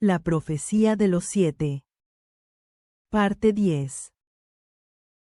La profecía de los 7. Parte 10.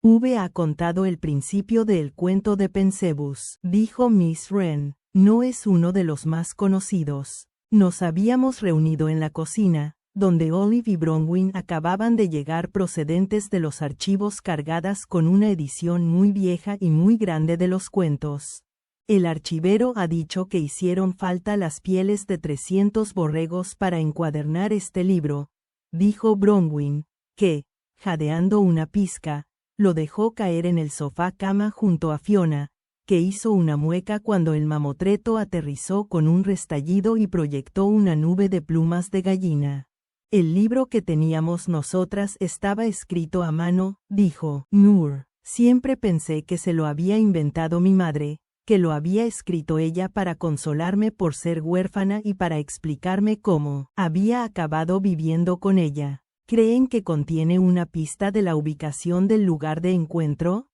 V ha contado el principio del cuento de Pensebus, dijo Miss Wren. No es uno de los más conocidos. Nos habíamos reunido en la cocina, donde Olive y Bronwyn acababan de llegar procedentes de los archivos cargadas con una edición muy vieja y muy grande de los cuentos. El archivero ha dicho que hicieron falta las pieles de 300 borregos para encuadernar este libro, dijo Bronwyn, que, jadeando una pizca, lo dejó caer en el sofá cama junto a Fiona, que hizo una mueca cuando el mamotreto aterrizó con un restallido y proyectó una nube de plumas de gallina. El libro que teníamos nosotras estaba escrito a mano, dijo Noor. Siempre pensé que se lo había inventado mi madre, que lo había escrito ella para consolarme por ser huérfana y para explicarme cómo había acabado viviendo con ella. ¿Creen que contiene una pista de la ubicación del lugar de encuentro?,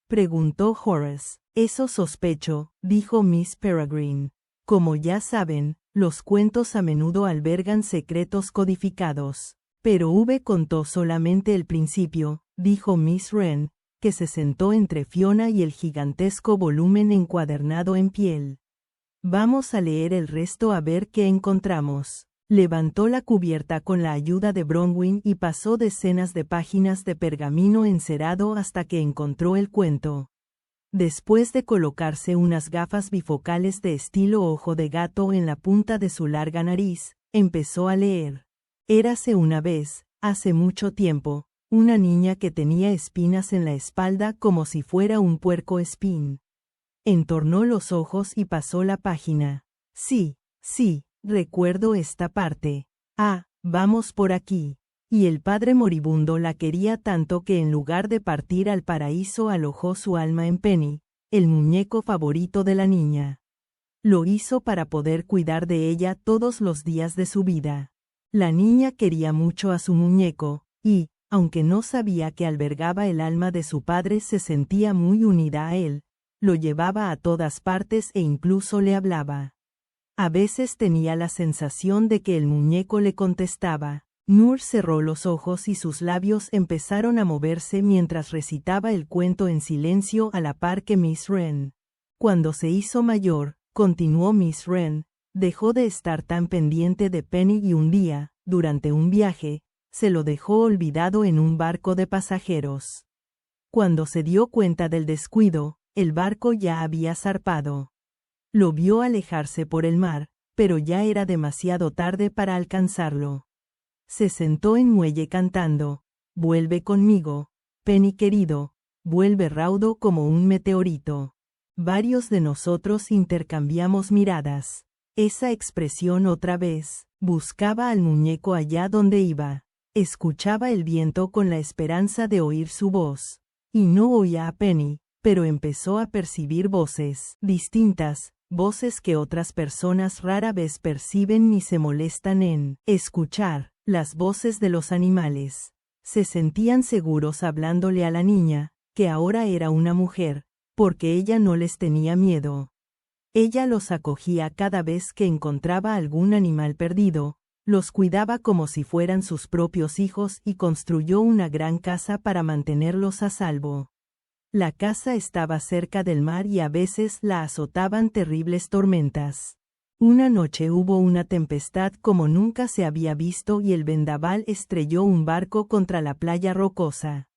preguntó Horace. Eso sospecho, dijo Miss Peregrine. Como ya saben, los cuentos a menudo albergan secretos codificados. Pero V contó solamente el principio, dijo Miss Wren, que se sentó entre Fiona y el gigantesco volumen encuadernado en piel. Vamos a leer el resto a ver qué encontramos. Levantó la cubierta con la ayuda de Bronwyn y pasó decenas de páginas de pergamino encerado hasta que encontró el cuento. Después de colocarse unas gafas bifocales de estilo ojo de gato en la punta de su larga nariz, empezó a leer. Érase una vez, hace mucho tiempo, una niña que tenía espinas en la espalda como si fuera un puerco espín. Entornó los ojos y pasó la página. Sí, recuerdo esta parte. Ah, vamos por aquí. Y el padre moribundo la quería tanto que en lugar de partir al paraíso alojó su alma en Penny, el muñeco favorito de la niña. Lo hizo para poder cuidar de ella todos los días de su vida. La niña quería mucho a su muñeco, y, aunque no sabía que albergaba el alma de su padre, se sentía muy unida a él, lo llevaba a todas partes e incluso le hablaba. A veces tenía la sensación de que el muñeco le contestaba. Noor cerró los ojos y sus labios empezaron a moverse mientras recitaba el cuento en silencio a la par que Miss Wren. Cuando se hizo mayor, continuó Miss Wren, dejó de estar tan pendiente de Penny y un día, durante un viaje, se lo dejó olvidado en un barco de pasajeros. Cuando se dio cuenta del descuido, el barco ya había zarpado. Lo vio alejarse por el mar, pero ya era demasiado tarde para alcanzarlo. Se sentó en muelle cantando, «Vuelve conmigo, Penny querido, vuelve raudo como un meteorito». Varios de nosotros intercambiamos miradas. Esa expresión otra vez, buscaba al muñeco allá donde iba. Escuchaba el viento con la esperanza de oír su voz. Y no oía a Penny, pero empezó a percibir voces distintas, voces que otras personas rara vez perciben ni se molestan en escuchar, las voces de los animales. Se sentían seguros hablándole a la niña, que ahora era una mujer, porque ella no les tenía miedo. Ella los acogía cada vez que encontraba algún animal perdido, los cuidaba como si fueran sus propios hijos y construyó una gran casa para mantenerlos a salvo. La casa estaba cerca del mar y a veces la azotaban terribles tormentas. Una noche hubo una tempestad como nunca se había visto y el vendaval estrelló un barco contra la playa rocosa.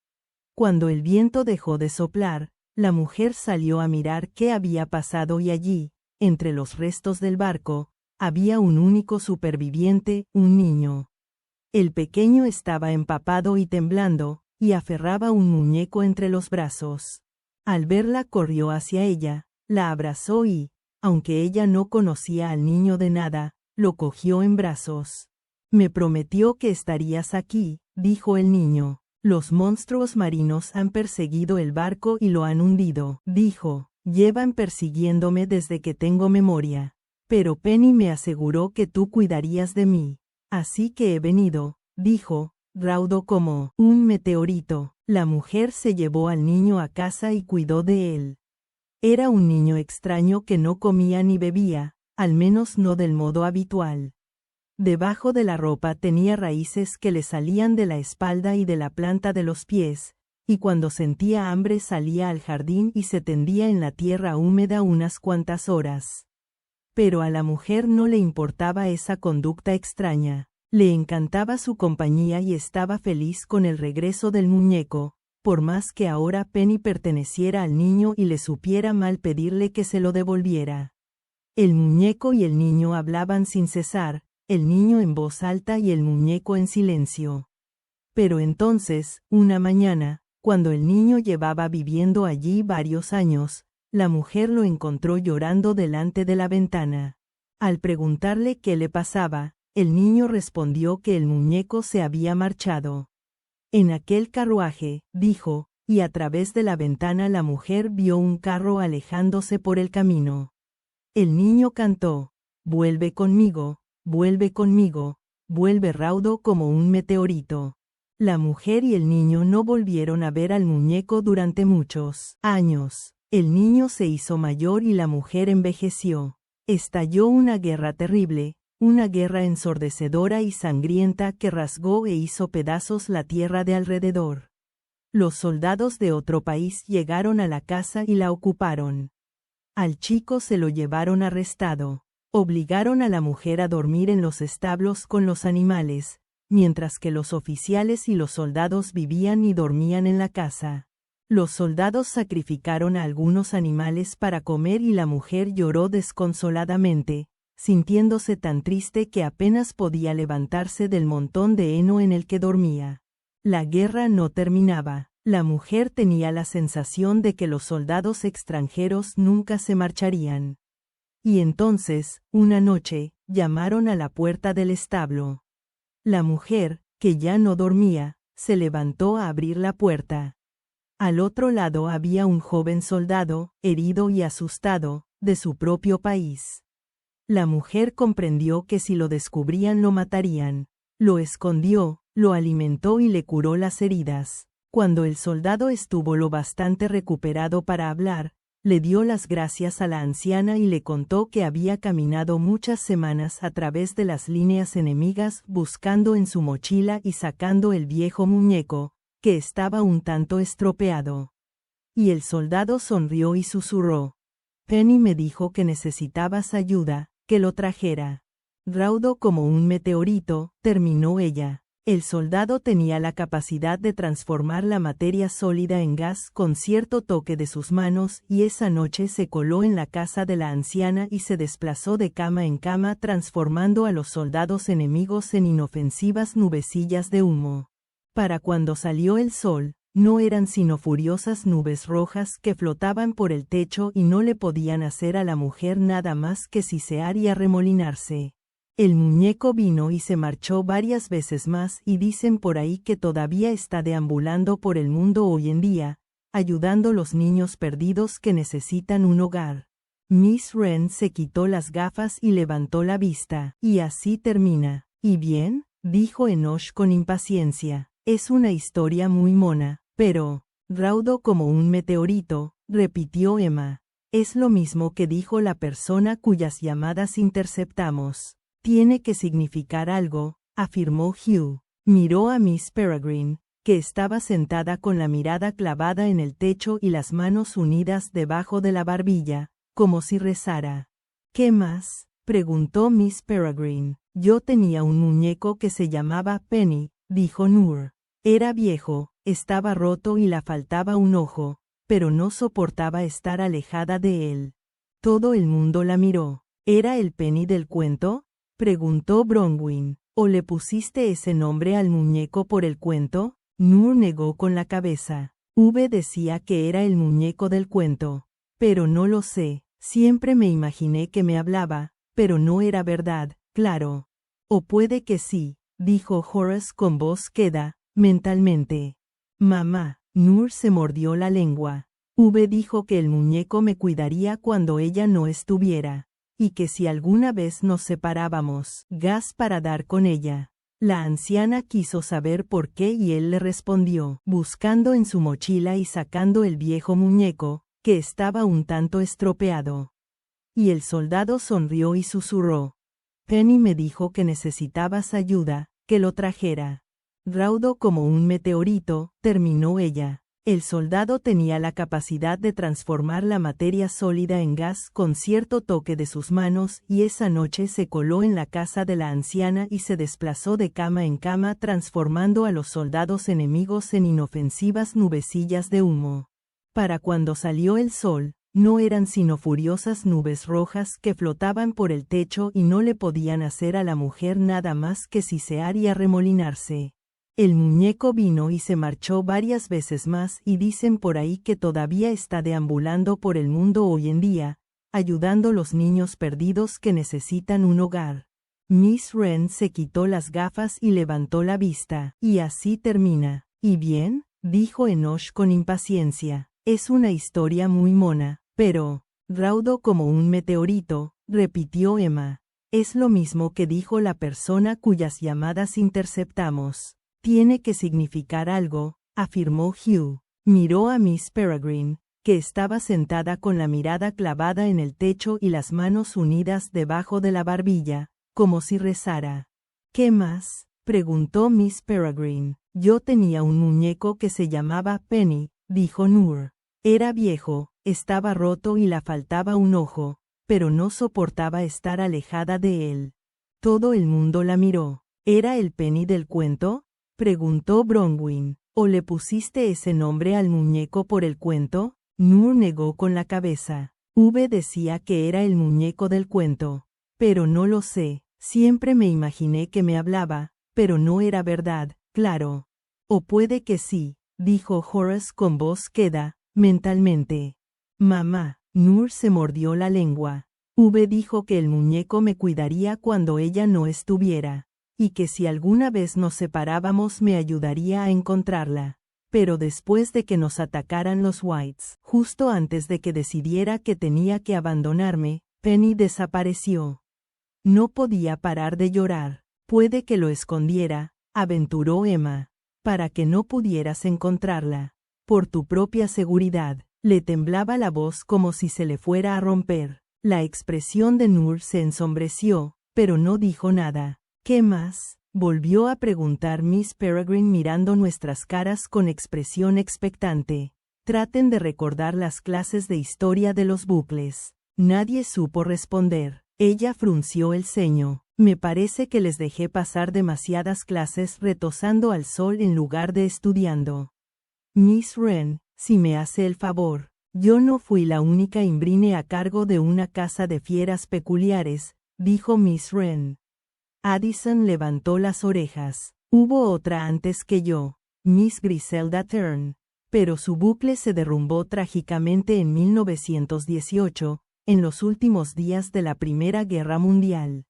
Cuando el viento dejó de soplar, la mujer salió a mirar qué había pasado y allí, entre los restos del barco, había un único superviviente, un niño. El pequeño estaba empapado y temblando, y aferraba un muñeco entre los brazos. Al verla corrió hacia ella, la abrazó y, aunque ella no conocía al niño de nada, lo cogió en brazos. «Me prometió que estarías aquí», dijo el niño. «Los monstruos marinos han perseguido el barco y lo han hundido», dijo. «Llevan persiguiéndome desde que tengo memoria. Pero Penny me aseguró que tú cuidarías de mí. Así que he venido», dijo, raudo como un meteorito. La mujer se llevó al niño a casa y cuidó de él. Era un niño extraño que no comía ni bebía, al menos no del modo habitual. Debajo de la ropa tenía raíces que le salían de la espalda y de la planta de los pies, y cuando sentía hambre salía al jardín y se tendía en la tierra húmeda unas cuantas horas. Pero a la mujer no le importaba esa conducta extraña. Le encantaba su compañía y estaba feliz con el regreso del muñeco, por más que ahora Penny perteneciera al niño y le supiera mal pedirle que se lo devolviera. El muñeco y el niño hablaban sin cesar, el niño en voz alta y el muñeco en silencio. Pero entonces, una mañana, cuando el niño llevaba viviendo allí varios años, la mujer lo encontró llorando delante de la ventana. Al preguntarle qué le pasaba, el niño respondió que el muñeco se había marchado. En aquel carruaje, dijo, y a través de la ventana la mujer vio un carro alejándose por el camino. El niño cantó, vuelve conmigo, vuelve raudo como un meteorito. La mujer y el niño no volvieron a ver al muñeco durante muchos años. El niño se hizo mayor y la mujer envejeció. Estalló una guerra terrible, una guerra ensordecedora y sangrienta que rasgó e hizo pedazos la tierra de alrededor. Los soldados de otro país llegaron a la casa y la ocuparon. Al chico se lo llevaron arrestado. Obligaron a la mujer a dormir en los establos con los animales, mientras que los oficiales y los soldados vivían y dormían en la casa. Los soldados sacrificaron a algunos animales para comer y la mujer lloró desconsoladamente, sintiéndose tan triste que apenas podía levantarse del montón de heno en el que dormía. La guerra no terminaba. La mujer tenía la sensación de que los soldados extranjeros nunca se marcharían. Y entonces, una noche, llamaron a la puerta del establo. La mujer, que ya no dormía, se levantó a abrir la puerta. Al otro lado había un joven soldado, herido y asustado, de su propio país. La mujer comprendió que si lo descubrían lo matarían. Lo escondió, lo alimentó y le curó las heridas. Cuando el soldado estuvo lo bastante recuperado para hablar, le dio las gracias a la anciana y le contó que había caminado muchas semanas a través de las líneas enemigas buscando en su mochila y sacando el viejo muñeco, que estaba un tanto estropeado. Y el soldado sonrió y susurró. Penny me dijo que necesitabas ayuda, que lo trajera. Raudo como un meteorito, terminó ella. El soldado tenía la capacidad de transformar la materia sólida en gas con cierto toque de sus manos y esa noche se coló en la casa de la anciana y se desplazó de cama en cama transformando a los soldados enemigos en inofensivas nubecillas de humo. Para cuando salió el sol, no eran sino furiosas nubes rojas que flotaban por el techo y no le podían hacer a la mujer nada más que sisear y arremolinarse. El muñeco vino y se marchó varias veces más y dicen por ahí que todavía está deambulando por el mundo hoy en día, ayudando a los niños perdidos que necesitan un hogar. Miss Wren se quitó las gafas y levantó la vista. Y así termina. ¿Y bien? Dijo Enoch con impaciencia. Es una historia muy mona, pero, raudo como un meteorito, repitió Emma. Es lo mismo que dijo la persona cuyas llamadas interceptamos. Tiene que significar algo, afirmó Hugh. Miró a Miss Peregrine, que estaba sentada con la mirada clavada en el techo y las manos unidas debajo de la barbilla, como si rezara. ¿Qué más? Preguntó Miss Peregrine. Yo tenía un muñeco que se llamaba Penny, dijo Noor. Era viejo, estaba roto y le faltaba un ojo, pero no soportaba estar alejada de él. Todo el mundo la miró. ¿Era el Penny del cuento? Preguntó Bronwyn. ¿O le pusiste ese nombre al muñeco por el cuento? Noor negó con la cabeza. Decía que era el muñeco del cuento. Pero no lo sé. Siempre me imaginé que me hablaba, pero no era verdad, claro. O puede que sí, dijo Horace con voz queda, mentalmente. Mamá, Noor se mordió la lengua. Dijo que el muñeco me cuidaría cuando ella no estuviera. Y que si alguna vez nos separábamos, gas para dar con ella. La anciana quiso saber por qué y él le respondió, buscando en su mochila y sacando el viejo muñeco, que estaba un tanto estropeado. Y el soldado sonrió y susurró. Penny me dijo que necesitabas ayuda, que lo trajera. Raudo como un meteorito, terminó ella. El soldado tenía la capacidad de transformar la materia sólida en gas con cierto toque de sus manos, y esa noche se coló en la casa de la anciana y se desplazó de cama en cama transformando a los soldados enemigos en inofensivas nubecillas de humo. Para cuando salió el sol, no eran sino furiosas nubes rojas que flotaban por el techo y no le podían hacer a la mujer nada más que sisear y arremolinarse. El muñeco vino y se marchó varias veces más y dicen por ahí que todavía está deambulando por el mundo hoy en día, ayudando a los niños perdidos que necesitan un hogar. Miss Wren se quitó las gafas y levantó la vista. Y así termina. ¿Y bien?, dijo Enoch con impaciencia. Es una historia muy mona, pero, raudo como un meteorito, repitió Emma. Es lo mismo que dijo la persona cuyas llamadas interceptamos. Tiene que significar algo, afirmó Hugh. Miró a Miss Peregrine, que estaba sentada con la mirada clavada en el techo y las manos unidas debajo de la barbilla, como si rezara. ¿Qué más?, preguntó Miss Peregrine. Yo tenía un muñeco que se llamaba Penny, dijo Noor. Era viejo, estaba roto y le faltaba un ojo, pero no soportaba estar alejada de él. Todo el mundo la miró. ¿Era el Penny del cuento?, preguntó Bronwyn. ¿O le pusiste ese nombre al muñeco por el cuento? Noor negó con la cabeza. Decía que era el muñeco del cuento. Pero no lo sé, siempre me imaginé que me hablaba, pero no era verdad, claro. O puede que sí, dijo Horace con voz queda, mentalmente. Mamá, Noor se mordió la lengua. Dijo que el muñeco me cuidaría cuando ella no estuviera, y que si alguna vez nos separábamos me ayudaría a encontrarla. Pero después de que nos atacaran los Whites, justo antes de que decidiera que tenía que abandonarme, Penny desapareció. No podía parar de llorar. Puede que lo escondiera, aventuró Emma, para que no pudieras encontrarla. Por tu propia seguridad. Le temblaba la voz como si se le fuera a romper. La expresión de Noor se ensombreció, pero no dijo nada. ¿Qué más?, volvió a preguntar Miss Peregrine mirando nuestras caras con expresión expectante. Traten de recordar las clases de historia de los bucles. Nadie supo responder. Ella frunció el ceño. Me parece que les dejé pasar demasiadas clases retosando al sol en lugar de estudiando. Miss Wren, si me hace el favor, yo no fui la única imbrine a cargo de una casa de fieras peculiares, dijo Miss Wren. Addison levantó las orejas. Hubo otra antes que yo, Miss Griselda Turn, pero su bucle se derrumbó trágicamente en 1918, en los últimos días de la Primera Guerra Mundial.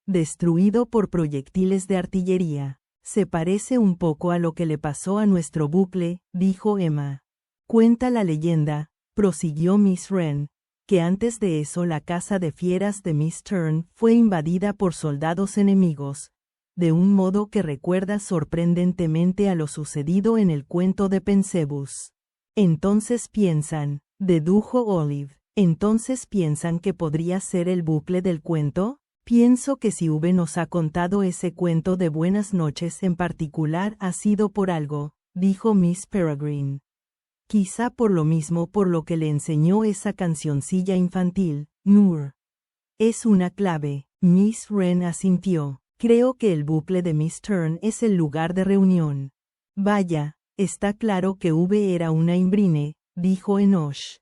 Destruido por proyectiles de artillería. Se parece un poco a lo que le pasó a nuestro bucle, dijo Emma. Cuenta la leyenda, prosiguió Miss Wren, que antes de eso la casa de fieras de Miss Turn fue invadida por soldados enemigos, de un modo que recuerda sorprendentemente a lo sucedido en el cuento de Pensebus. Entonces piensan, dedujo Olive, entonces piensan que podría ser el bucle del cuento. Pienso que si nos ha contado ese cuento de buenas noches en particular ha sido por algo, dijo Miss Peregrine. Quizá por lo mismo por lo que le enseñó esa cancioncilla infantil, Noor. Es una clave, Miss Wren asintió. Creo que el bucle de Miss Turn es el lugar de reunión. Vaya, está claro que era una imbrine, dijo Enoch.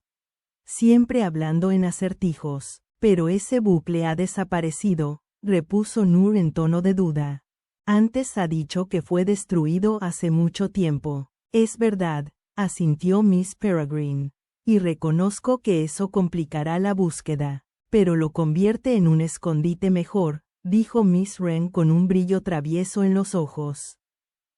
Siempre hablando en acertijos. Pero ese bucle ha desaparecido, repuso Noor en tono de duda. Antes ha dicho que fue destruido hace mucho tiempo. Es verdad, asintió Miss Peregrine. Y reconozco que eso complicará la búsqueda, pero lo convierte en un escondite mejor, dijo Miss Wren con un brillo travieso en los ojos.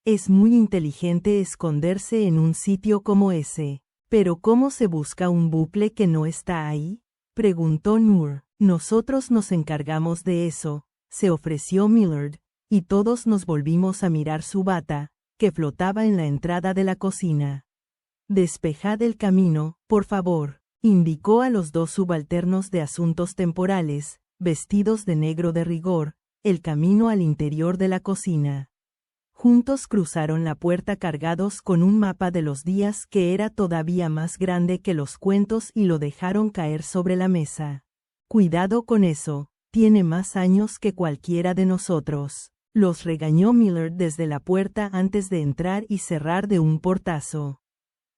Es muy inteligente esconderse en un sitio como ese. Pero ¿cómo se busca un bucle que no está ahí?, preguntó Noor. Nosotros nos encargamos de eso, se ofreció Millard, y todos nos volvimos a mirar su bata, que flotaba en la entrada de la cocina. Despejad el camino, por favor, indicó a los dos subalternos de asuntos temporales, vestidos de negro de rigor, el camino al interior de la cocina. Juntos cruzaron la puerta cargados con un mapa de los días que era todavía más grande que los cuentos y lo dejaron caer sobre la mesa. Cuidado con eso, tiene más años que cualquiera de nosotros. Los regañó Millard desde la puerta antes de entrar y cerrar de un portazo.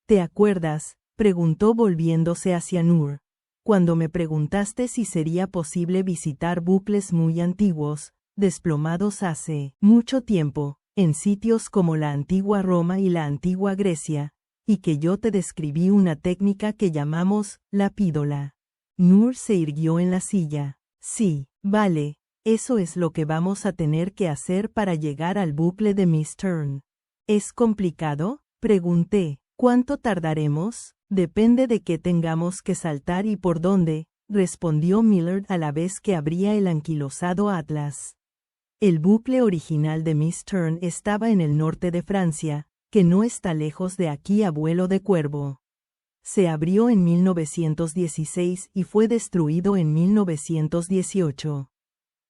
¿Te acuerdas?, preguntó volviéndose hacia Noor. Cuando me preguntaste si sería posible visitar bucles muy antiguos, desplomados hace mucho tiempo, en sitios como la antigua Roma y la antigua Grecia, y que yo te describí una técnica que llamamos lapídola. Noor se irguió en la silla. Sí, vale, eso es lo que vamos a tener que hacer para llegar al bucle de Miss Turn. ¿Es complicado?, pregunté. ¿Cuánto tardaremos? Depende de qué tengamos que saltar y por dónde, respondió Millard a la vez que abría el anquilosado atlas. El bucle original de Miss Turn estaba en el norte de Francia, que no está lejos de aquí a vuelo de cuervo. Se abrió en 1916 y fue destruido en 1918.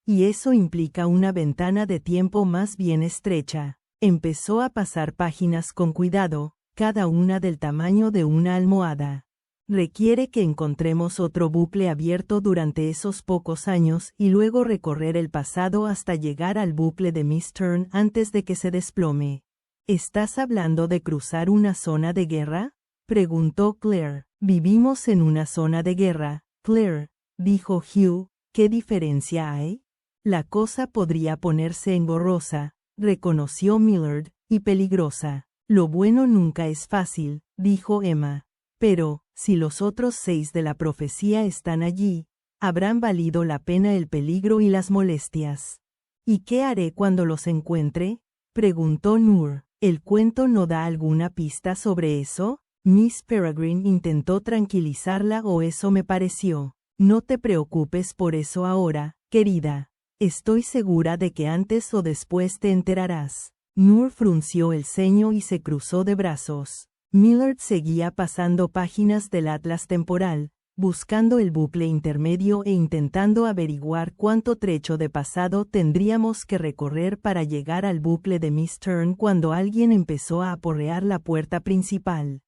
Y eso implica una ventana de tiempo más bien estrecha. Empezó a pasar páginas con cuidado, cada una del tamaño de una almohada. Requiere que encontremos otro bucle abierto durante esos pocos años y luego recorrer el pasado hasta llegar al bucle de Miss Turn antes de que se desplome. ¿Estás hablando de cruzar una zona de guerra?, preguntó Claire. Vivimos en una zona de guerra, Claire, dijo Hugh. ¿Qué diferencia hay? La cosa podría ponerse engorrosa, reconoció Millard, y peligrosa. Lo bueno nunca es fácil, dijo Emma. Pero, si los otros 6 de la profecía están allí, habrán valido la pena el peligro y las molestias. ¿Y qué haré cuando los encuentre?, preguntó Noor. ¿El cuento no da alguna pista sobre eso? Miss Peregrine intentó tranquilizarla o eso me pareció. No te preocupes por eso ahora, querida. Estoy segura de que antes o después te enterarás. Noor frunció el ceño y se cruzó de brazos. Millard seguía pasando páginas del atlas temporal, buscando el bucle intermedio e intentando averiguar cuánto trecho de pasado tendríamos que recorrer para llegar al bucle de Miss Turn cuando alguien empezó a aporrear la puerta principal.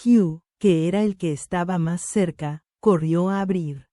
Hugh, que era el que estaba más cerca, corrió a abrir.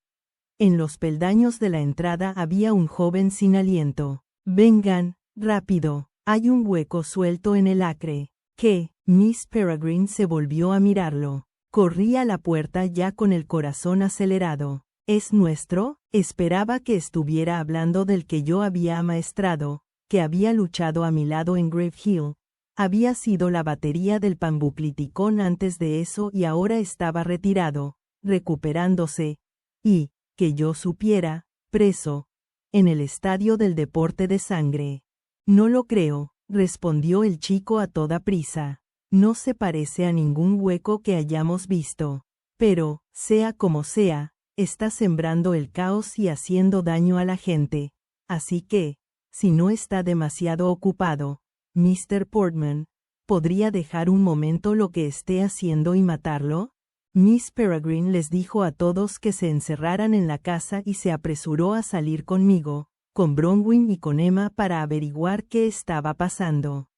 En los peldaños de la entrada había un joven sin aliento. «Vengan, rápido. Hay un hueco suelto en el acre». ¿Qué? Miss Peregrine se volvió a mirarlo. Corrí a la puerta ya con el corazón acelerado. ¿Es nuestro? Esperaba que estuviera hablando del que yo había amaestrado, que había luchado a mi lado en Grave Hill. Había sido la batería del Panbucliticón antes de eso y ahora estaba retirado, recuperándose, y, que yo supiera, preso, en el estadio del deporte de sangre. No lo creo, respondió el chico a toda prisa. No se parece a ningún hueco que hayamos visto. Pero, sea como sea, está sembrando el caos y haciendo daño a la gente. Así que, si no está demasiado ocupado, Mr. Portman, ¿podría dejar un momento lo que esté haciendo y matarlo? Miss Peregrine les dijo a todos que se encerraran en la casa y se apresuró a salir conmigo, con Bronwyn y con Emma para averiguar qué estaba pasando.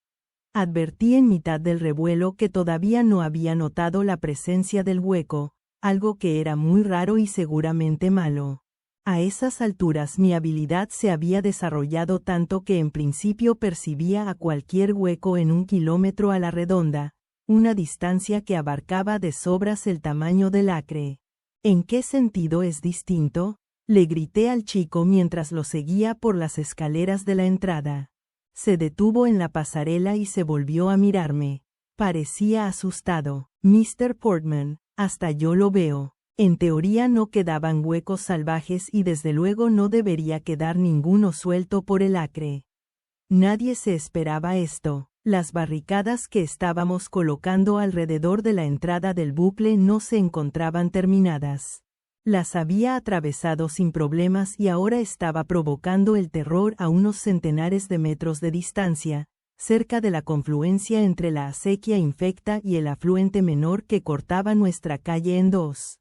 Advertí en mitad del revuelo que todavía no había notado la presencia del hueco, algo que era muy raro y seguramente malo. A esas alturas mi habilidad se había desarrollado tanto que en principio percibía a cualquier hueco en 1 kilómetro a la redonda, una distancia que abarcaba de sobras el tamaño del acre. ¿En qué sentido es distinto?, le grité al chico mientras lo seguía por las escaleras de la entrada. Se detuvo en la pasarela y se volvió a mirarme. Parecía asustado. Mr. Portman, hasta yo lo veo. En teoría no quedaban huecos salvajes y desde luego no debería quedar ninguno suelto por el acre. Nadie se esperaba esto. Las barricadas que estábamos colocando alrededor de la entrada del bucle no se encontraban terminadas. Las había atravesado sin problemas y ahora estaba provocando el terror a unos centenares de metros de distancia, cerca de la confluencia entre la acequia infecta y el afluente menor que cortaba nuestra calle en 2.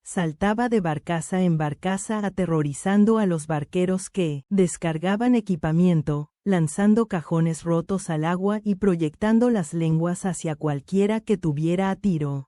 Saltaba de barcaza en barcaza aterrorizando a los barqueros que descargaban equipamiento, lanzando cajones rotos al agua y proyectando las lenguas hacia cualquiera que tuviera a tiro.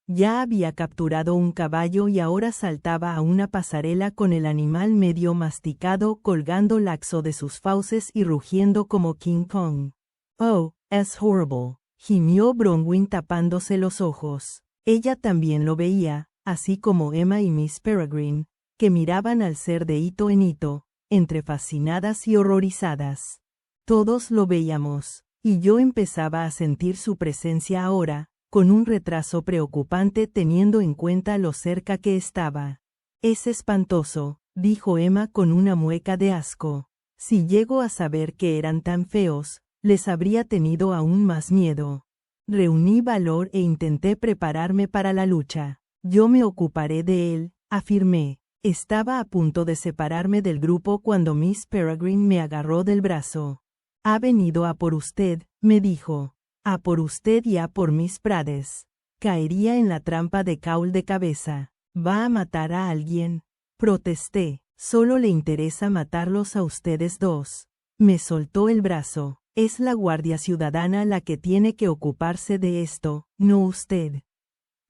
Ya había capturado un caballo y ahora saltaba a una pasarela con el animal medio masticado colgando laxo de sus fauces y rugiendo como King Kong. «Oh, es horrible», gimió Bronwyn tapándose los ojos. Ella también lo veía, así como Emma y Miss Peregrine, que miraban al ser de hito en hito, entre fascinadas y horrorizadas. Todos lo veíamos, y yo empezaba a sentir su presencia ahora, con un retraso preocupante teniendo en cuenta lo cerca que estaba. «Es espantoso», dijo Emma con una mueca de asco. «Si llego a saber que eran tan feos, les habría tenido aún más miedo». Reuní valor e intenté prepararme para la lucha. «Yo me ocuparé de él», afirmé. Estaba a punto de separarme del grupo cuando Miss Peregrine me agarró del brazo. «Ha venido a por usted», me dijo. «A por usted y a por Miss Prades. Caería en la trampa de caul de cabeza. ¿Va a matar a alguien?», protesté. «Solo le interesa matarlos a ustedes dos». Me soltó el brazo. «Es la Guardia Ciudadana la que tiene que ocuparse de esto, no usted.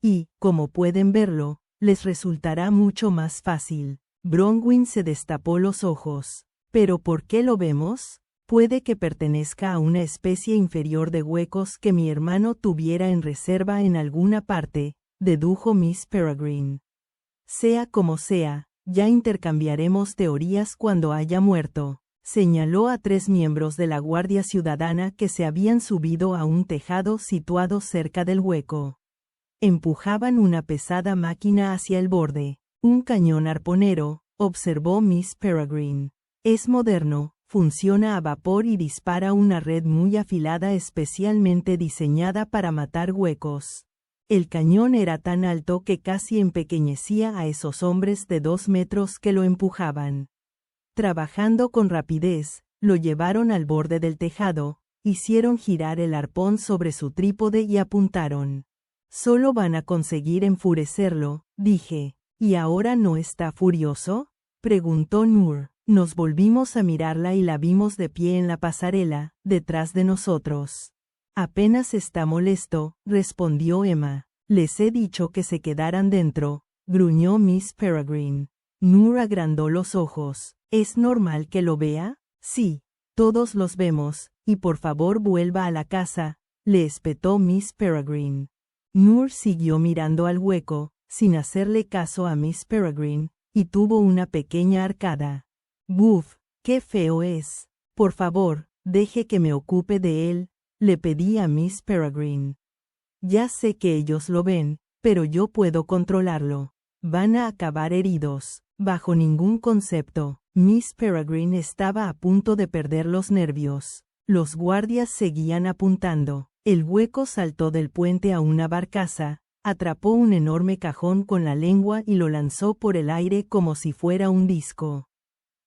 Y, como pueden verlo, les resultará mucho más fácil». Bronwyn se destapó los ojos. «¿Pero por qué lo vemos? Puede que pertenezca a una especie inferior de huecos que mi hermano tuviera en reserva en alguna parte», dedujo Miss Peregrine. «Sea como sea, ya intercambiaremos teorías cuando haya muerto». Señaló a 3 miembros de la Guardia Ciudadana que se habían subido a un tejado situado cerca del hueco. Empujaban una pesada máquina hacia el borde. «Un cañón arponero», observó Miss Peregrine. «Es moderno, funciona a vapor y dispara una red muy afilada especialmente diseñada para matar huecos». El cañón era tan alto que casi empequeñecía a esos hombres de 2 metros que lo empujaban. Trabajando con rapidez, lo llevaron al borde del tejado, hicieron girar el arpón sobre su trípode y apuntaron. «Solo van a conseguir enfurecerlo», dije. «¿Y ahora no está furioso?», preguntó Noor. Nos volvimos a mirarla y la vimos de pie en la pasarela, detrás de nosotros. «Apenas está molesto», respondió Emma. «Les he dicho que se quedaran dentro», gruñó Miss Peregrine. Noor agrandó los ojos. «¿Es normal que lo vea?». «Sí, todos los vemos, y por favor vuelva a la casa», le espetó Miss Peregrine. Noor siguió mirando al hueco, sin hacerle caso a Miss Peregrine, y tuvo una pequeña arcada. «Buf, qué feo es. Por favor, deje que me ocupe de él», le pedí a Miss Peregrine. «Ya sé que ellos lo ven, pero yo puedo controlarlo. Van a acabar heridos». «Bajo ningún concepto». Miss Peregrine estaba a punto de perder los nervios. Los guardias seguían apuntando. El hueco saltó del puente a una barcaza, atrapó un enorme cajón con la lengua y lo lanzó por el aire como si fuera un disco.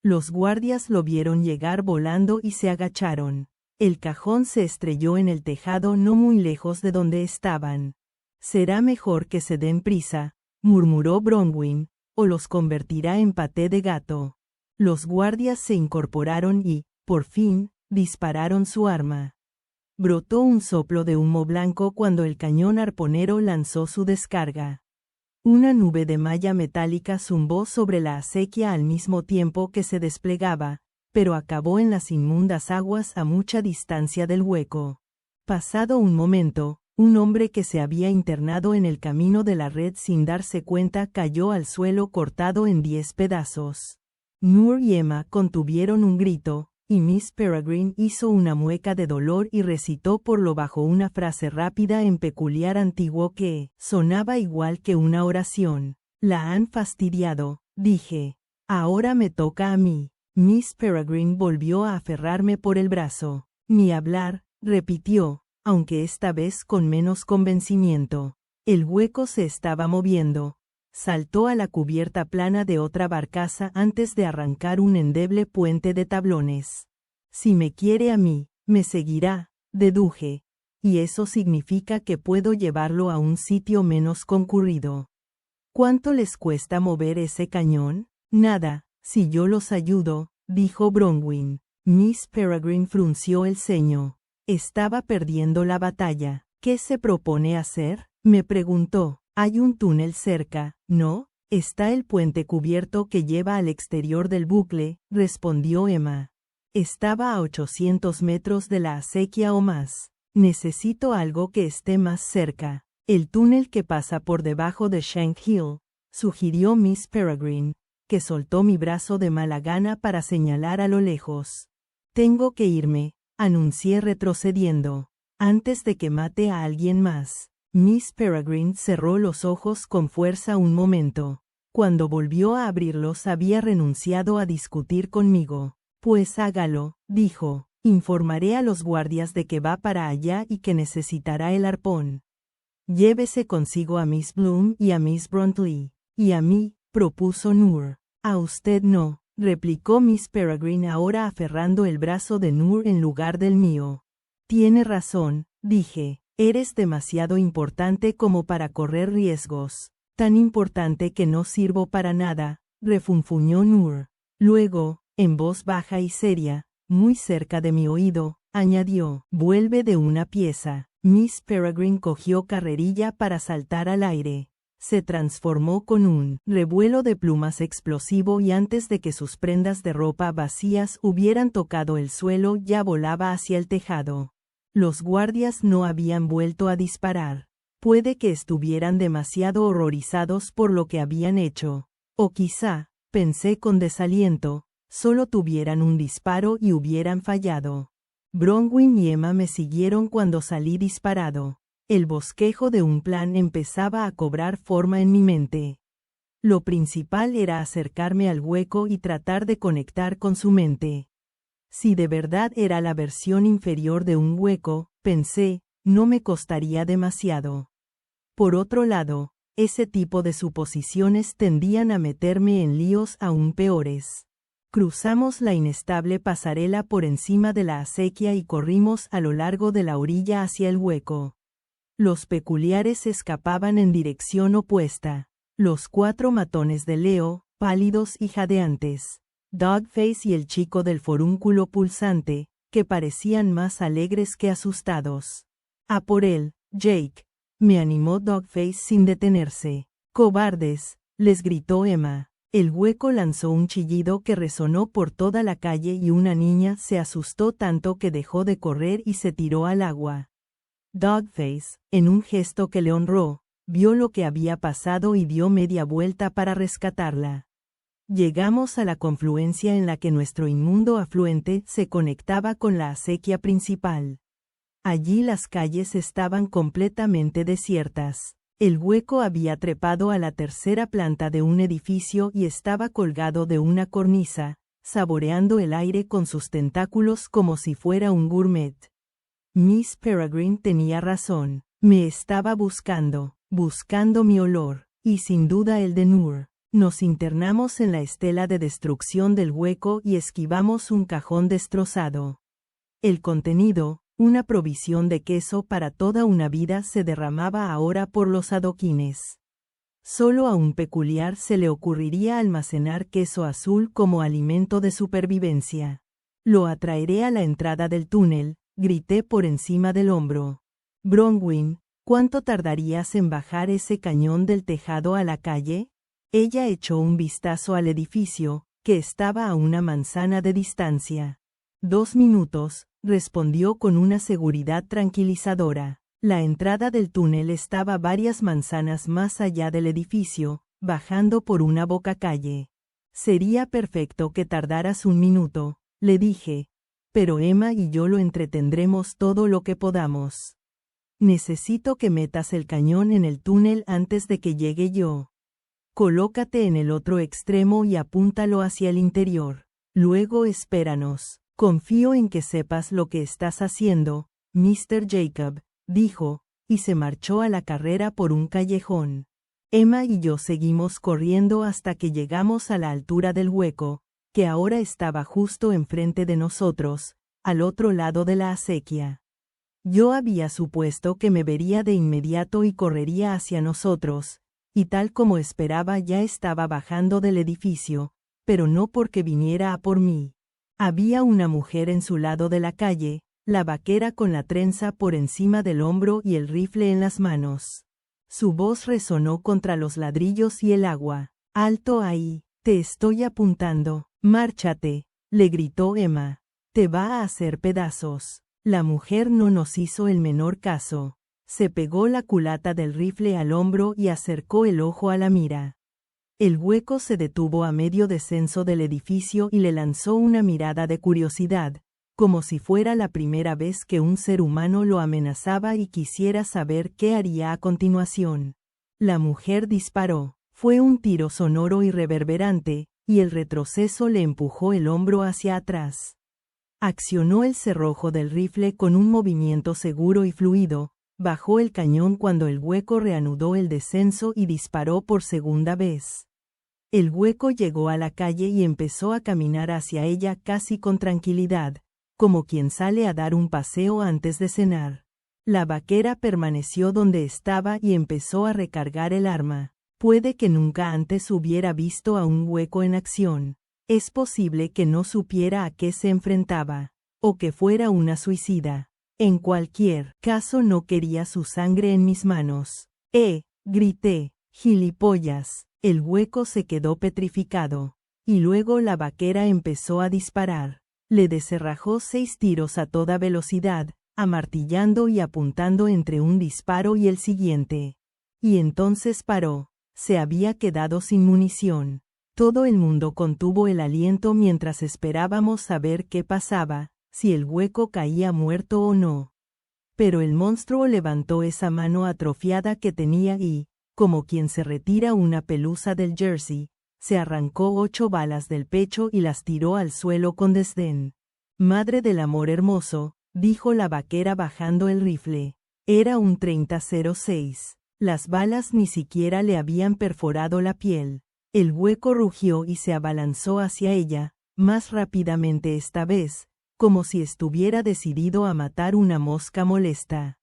Los guardias lo vieron llegar volando y se agacharon. El cajón se estrelló en el tejado no muy lejos de donde estaban. «Será mejor que se den prisa», murmuró Bronwyn, «o los convertirá en paté de gato». Los guardias se incorporaron y, por fin, dispararon su arma. Brotó un soplo de humo blanco cuando el cañón arponero lanzó su descarga. Una nube de malla metálica zumbó sobre la acequia al mismo tiempo que se desplegaba, pero acabó en las inmundas aguas a mucha distancia del hueco. Pasado un momento, un hombre que se había internado en el camino de la red sin darse cuenta cayó al suelo cortado en 10 pedazos. Noor y Emma contuvieron un grito, y Miss Peregrine hizo una mueca de dolor y recitó por lo bajo una frase rápida en peculiar antiguo que sonaba igual que una oración. «La han fastidiado», dije. «Ahora me toca a mí». Miss Peregrine volvió a aferrarme por el brazo. «Ni hablar», repitió, aunque esta vez con menos convencimiento. El hueco se estaba moviendo. Saltó a la cubierta plana de otra barcaza antes de arrancar un endeble puente de tablones. «Si me quiere a mí, me seguirá», deduje. «Y eso significa que puedo llevarlo a un sitio menos concurrido». ¿Cuánto les cuesta mover ese cañón? Nada, si yo los ayudo, dijo Bronwyn. Miss Peregrine frunció el ceño. Estaba perdiendo la batalla. ¿Qué se propone hacer? Me preguntó. Hay un túnel cerca, ¿no? Está el puente cubierto que lleva al exterior del bucle, respondió Emma. Estaba a 800 metros de la acequia o más. Necesito algo que esté más cerca. El túnel que pasa por debajo de Shank Hill, sugirió Miss Peregrine, que soltó mi brazo de mala gana para señalar a lo lejos. Tengo que irme, anuncié retrocediendo, antes de que mate a alguien más. Miss Peregrine cerró los ojos con fuerza un momento. Cuando volvió a abrirlos había renunciado a discutir conmigo. Pues hágalo, dijo. Informaré a los guardias de que va para allá y que necesitará el arpón. Llévese consigo a Miss Bloom y a Miss Bruntley. Y a mí, propuso Noor. A usted no, replicó Miss Peregrine ahora aferrando el brazo de Noor en lugar del mío. Tiene razón, dije. Eres demasiado importante como para correr riesgos. Tan importante que no sirvo para nada, refunfuñó Noor. Luego, en voz baja y seria, muy cerca de mi oído, añadió, vuelve de una pieza. Miss Peregrine cogió carrerilla para saltar al aire. Se transformó con un revuelo de plumas explosivo y antes de que sus prendas de ropa vacías hubieran tocado el suelo ya volaba hacia el tejado. Los guardias no habían vuelto a disparar. Puede que estuvieran demasiado horrorizados por lo que habían hecho. O quizá, pensé con desaliento, solo tuvieran un disparo y hubieran fallado. Bronwyn y Emma me siguieron cuando salí disparado. El bosquejo de un plan empezaba a cobrar forma en mi mente. Lo principal era acercarme al hueco y tratar de conectar con su mente. Si de verdad era la versión inferior de un hueco, pensé, no me costaría demasiado. Por otro lado, ese tipo de suposiciones tendían a meterme en líos aún peores. Cruzamos la inestable pasarela por encima de la acequia y corrimos a lo largo de la orilla hacia el hueco. Los peculiares escapaban en dirección opuesta. Los 4 matones de Leo, pálidos y jadeantes. Dogface y el chico del forúnculo pulsante, que parecían más alegres que asustados. A por él, Jake, me animó Dogface sin detenerse. Cobardes, les gritó Emma. El hueco lanzó un chillido que resonó por toda la calle y una niña se asustó tanto que dejó de correr y se tiró al agua. Dogface, en un gesto que le honró, vio lo que había pasado y dio media vuelta para rescatarla. Llegamos a la confluencia en la que nuestro inmundo afluente se conectaba con la acequia principal. Allí las calles estaban completamente desiertas. El hueco había trepado a la tercera planta de un edificio y estaba colgado de una cornisa, saboreando el aire con sus tentáculos como si fuera un gourmet. Miss Peregrine tenía razón. Me estaba buscando mi olor, y sin duda el de Noor. Nos internamos en la estela de destrucción del hueco y esquivamos un cajón destrozado. El contenido, una provisión de queso para toda una vida, se derramaba ahora por los adoquines. Solo a un peculiar se le ocurriría almacenar queso azul como alimento de supervivencia. Lo atraeré a la entrada del túnel, grité por encima del hombro. Bronwyn, ¿cuánto tardarías en bajar ese cañón del tejado a la calle? Ella echó un vistazo al edificio, que estaba a una manzana de distancia. 2 minutos, respondió con una seguridad tranquilizadora. La entrada del túnel estaba varias manzanas más allá del edificio, bajando por una bocacalle. Sería perfecto que tardaras 1 minuto, le dije. Pero Emma y yo lo entretendremos todo lo que podamos. Necesito que metas el cañón en el túnel antes de que llegue yo. Colócate en el otro extremo y apúntalo hacia el interior. Luego espéranos. Confío en que sepas lo que estás haciendo, Mr. Jacob, dijo, y se marchó a la carrera por un callejón. Emma y yo seguimos corriendo hasta que llegamos a la altura del hueco, que ahora estaba justo enfrente de nosotros, al otro lado de la acequia. Yo había supuesto que me vería de inmediato y correría hacia nosotros, y tal como esperaba ya estaba bajando del edificio, pero no porque viniera a por mí. Había una mujer en su lado de la calle, la vaquera con la trenza por encima del hombro y el rifle en las manos. Su voz resonó contra los ladrillos y el agua. «Alto ahí, te estoy apuntando, márchate», le gritó Emma. «Te va a hacer pedazos». La mujer no nos hizo el menor caso. Se pegó la culata del rifle al hombro y acercó el ojo a la mira. El hueco se detuvo a medio descenso del edificio y le lanzó una mirada de curiosidad, como si fuera la primera vez que un ser humano lo amenazaba y quisiera saber qué haría a continuación. La mujer disparó. Fue un tiro sonoro y reverberante, y el retroceso le empujó el hombro hacia atrás. Accionó el cerrojo del rifle con un movimiento seguro y fluido, bajó el cañón cuando el hueco reanudó el descenso y disparó por segunda vez. El hueco llegó a la calle y empezó a caminar hacia ella casi con tranquilidad, como quien sale a dar un paseo antes de cenar. La vaquera permaneció donde estaba y empezó a recargar el arma. Puede que nunca antes hubiera visto a un hueco en acción. Es posible que no supiera a qué se enfrentaba, o que fuera una suicida. En cualquier caso no quería su sangre en mis manos. Grité, «¡Gilipollas!». El hueco se quedó petrificado, y luego la vaquera empezó a disparar. Le descerrajó 6 tiros a toda velocidad, amartillando y apuntando entre un disparo y el siguiente. Y entonces paró. Se había quedado sin munición. Todo el mundo contuvo el aliento mientras esperábamos saber qué pasaba, si el hueco caía muerto o no. Pero el monstruo levantó esa mano atrofiada que tenía y, como quien se retira una pelusa del jersey, se arrancó 8 balas del pecho y las tiró al suelo con desdén. «Madre del amor hermoso», dijo la vaquera bajando el rifle. Era un 30-06. Las balas ni siquiera le habían perforado la piel. El hueco rugió y se abalanzó hacia ella, más rápidamente esta vez, como si estuviera decidido a matar una mosca molesta.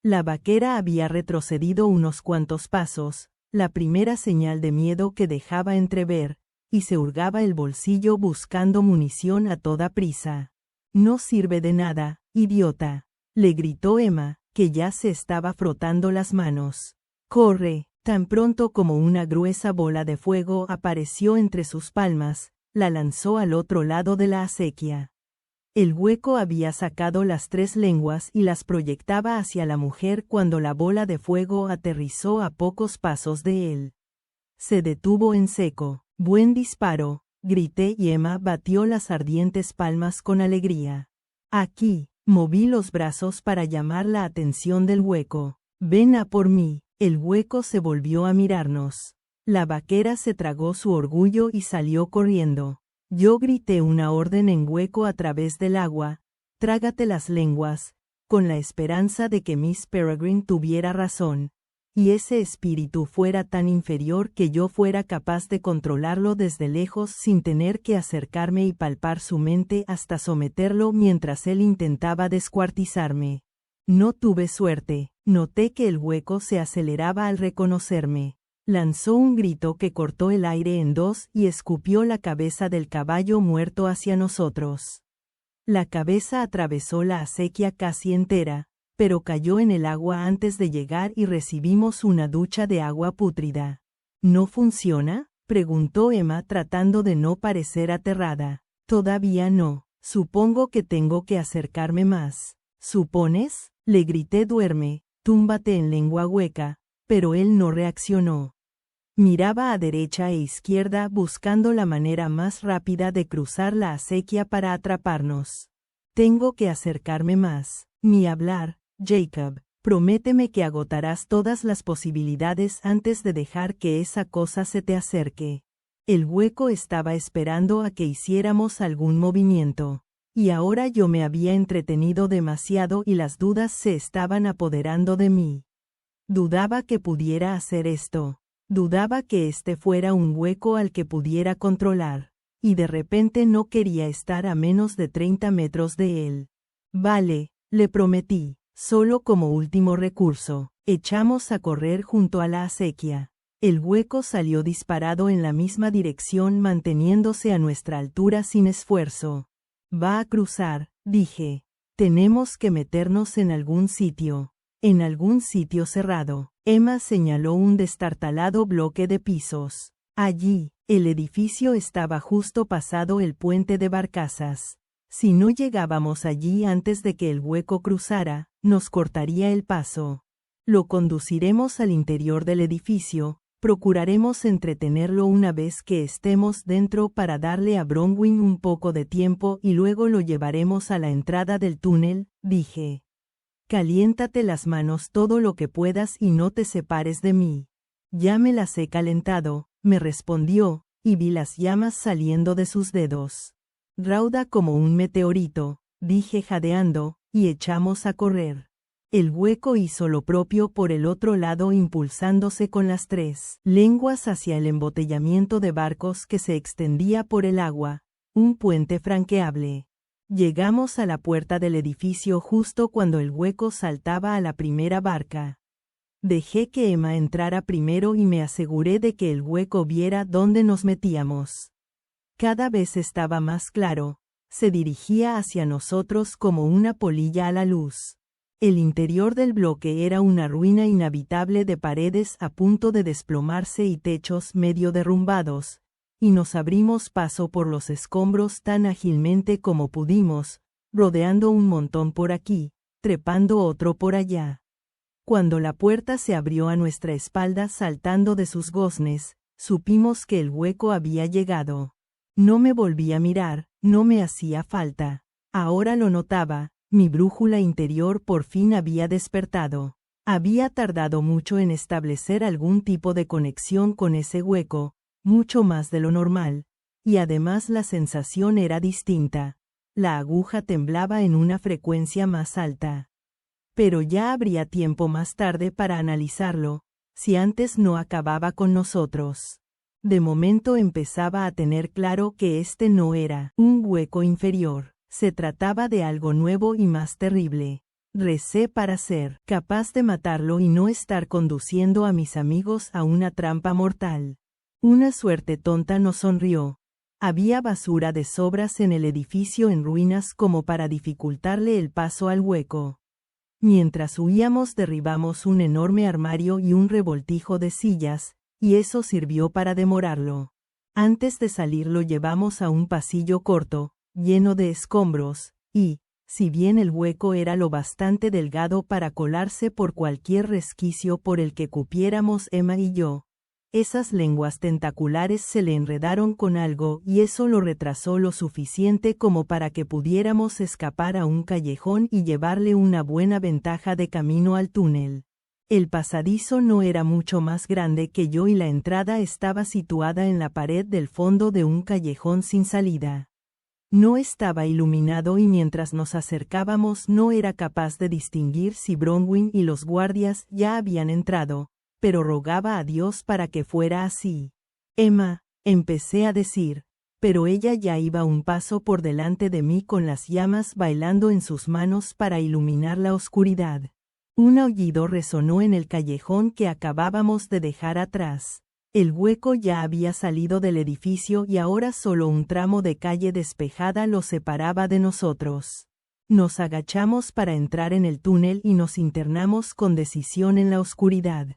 La vaquera había retrocedido unos cuantos pasos, la primera señal de miedo que dejaba entrever, y se hurgaba el bolsillo buscando munición a toda prisa. «No sirve de nada, idiota», le gritó Emma, que ya se estaba frotando las manos. «Corre». Tan pronto como una gruesa bola de fuego apareció entre sus palmas, la lanzó al otro lado de la acequia. El hueco había sacado las 3 lenguas y las proyectaba hacia la mujer cuando la bola de fuego aterrizó a pocos pasos de él. Se detuvo en seco. «Buen disparo», grité y Emma batió las ardientes palmas con alegría. «Aquí», moví los brazos para llamar la atención del hueco. «Ven a por mí». El hueco se volvió a mirarnos. La vaquera se tragó su orgullo y salió corriendo. Yo grité una orden en hueco a través del agua: «Trágate las lenguas», con la esperanza de que Miss Peregrine tuviera razón, y ese espíritu fuera tan inferior que yo fuera capaz de controlarlo desde lejos sin tener que acercarme y palpar su mente hasta someterlo mientras él intentaba descuartizarme. No tuve suerte. Noté que el hueco se aceleraba al reconocerme. Lanzó un grito que cortó el aire en 2 y escupió la cabeza del caballo muerto hacia nosotros. La cabeza atravesó la acequia casi entera, pero cayó en el agua antes de llegar y recibimos una ducha de agua pútrida. «¿No funciona?», preguntó Emma tratando de no parecer aterrada. «Todavía no. Supongo que tengo que acercarme más». «¿Supones?», le grité. «Duerme, túmbate en lengua hueca», pero él no reaccionó. Miraba a derecha e izquierda buscando la manera más rápida de cruzar la acequia para atraparnos. «Tengo que acercarme más». «Ni hablar, Jacob. Prométeme que agotarás todas las posibilidades antes de dejar que esa cosa se te acerque». El hueco estaba esperando a que hiciéramos algún movimiento. Y ahora yo me había entretenido demasiado y las dudas se estaban apoderando de mí. Dudaba que pudiera hacer esto. Dudaba que este fuera un hueco al que pudiera controlar. Y de repente no quería estar a menos de 30 metros de él. «Vale», le prometí, «solo como último recurso». Echamos a correr junto a la acequia. El hueco salió disparado en la misma dirección manteniéndose a nuestra altura sin esfuerzo. Va a cruzar, dije. Tenemos que meternos en algún sitio. En algún sitio cerrado. Emma señaló un destartalado bloque de pisos. Allí, el edificio estaba justo pasado el puente de barcazas. Si no llegábamos allí antes de que el hueco cruzara, nos cortaría el paso. Lo conduciremos al interior del edificio, procuraremos entretenerlo una vez que estemos dentro para darle a Bronwyn un poco de tiempo y luego lo llevaremos a la entrada del túnel, dije. Caliéntate las manos todo lo que puedas y no te separes de mí. Ya me las he calentado, me respondió, y vi las llamas saliendo de sus dedos. Rauda como un meteorito, dije jadeando, y echamos a correr. El hueco hizo lo propio por el otro lado impulsándose con las 3 lenguas hacia el embotellamiento de barcos que se extendía por el agua, un puente franqueable. Llegamos a la puerta del edificio justo cuando el hueco saltaba a la primera barca. Dejé que Emma entrara primero y me aseguré de que el hueco viera dónde nos metíamos. Cada vez estaba más claro, se dirigía hacia nosotros como una polilla a la luz. El interior del bloque era una ruina inhabitable de paredes a punto de desplomarse y techos medio derrumbados, y nos abrimos paso por los escombros tan ágilmente como pudimos, rodeando un montón por aquí, trepando otro por allá. Cuando la puerta se abrió a nuestra espalda saltando de sus goznes, supimos que el hueco había llegado. No me volví a mirar, no me hacía falta. Ahora lo notaba. Mi brújula interior por fin había despertado. Había tardado mucho en establecer algún tipo de conexión con ese hueco, mucho más de lo normal, y además la sensación era distinta. La aguja temblaba en una frecuencia más alta. Pero ya habría tiempo más tarde para analizarlo, si antes no acababa con nosotros. De momento empezaba a tener claro que este no era un hueco inferior. Se trataba de algo nuevo y más terrible. Recé para ser capaz de matarlo y no estar conduciendo a mis amigos a una trampa mortal. Una suerte tonta nos sonrió. Había basura de sobras en el edificio en ruinas como para dificultarle el paso al hueco. Mientras huíamos derribamos un enorme armario y un revoltijo de sillas, y eso sirvió para demorarlo. Antes de salir lo llevamos a un pasillo corto, lleno de escombros, y, si bien el hueco era lo bastante delgado para colarse por cualquier resquicio por el que cupiéramos Emma y yo, esas lenguas tentaculares se le enredaron con algo y eso lo retrasó lo suficiente como para que pudiéramos escapar a un callejón y llevarle una buena ventaja de camino al túnel. El pasadizo no era mucho más grande que yo y la entrada estaba situada en la pared del fondo de un callejón sin salida. No estaba iluminado y mientras nos acercábamos no era capaz de distinguir si Bronwyn y los guardias ya habían entrado, pero rogaba a Dios para que fuera así. Emma, empecé a decir, pero ella ya iba un paso por delante de mí con las llamas bailando en sus manos para iluminar la oscuridad. Un aullido resonó en el callejón que acabábamos de dejar atrás. El hueco ya había salido del edificio y ahora solo un tramo de calle despejada lo separaba de nosotros. Nos agachamos para entrar en el túnel y nos internamos con decisión en la oscuridad.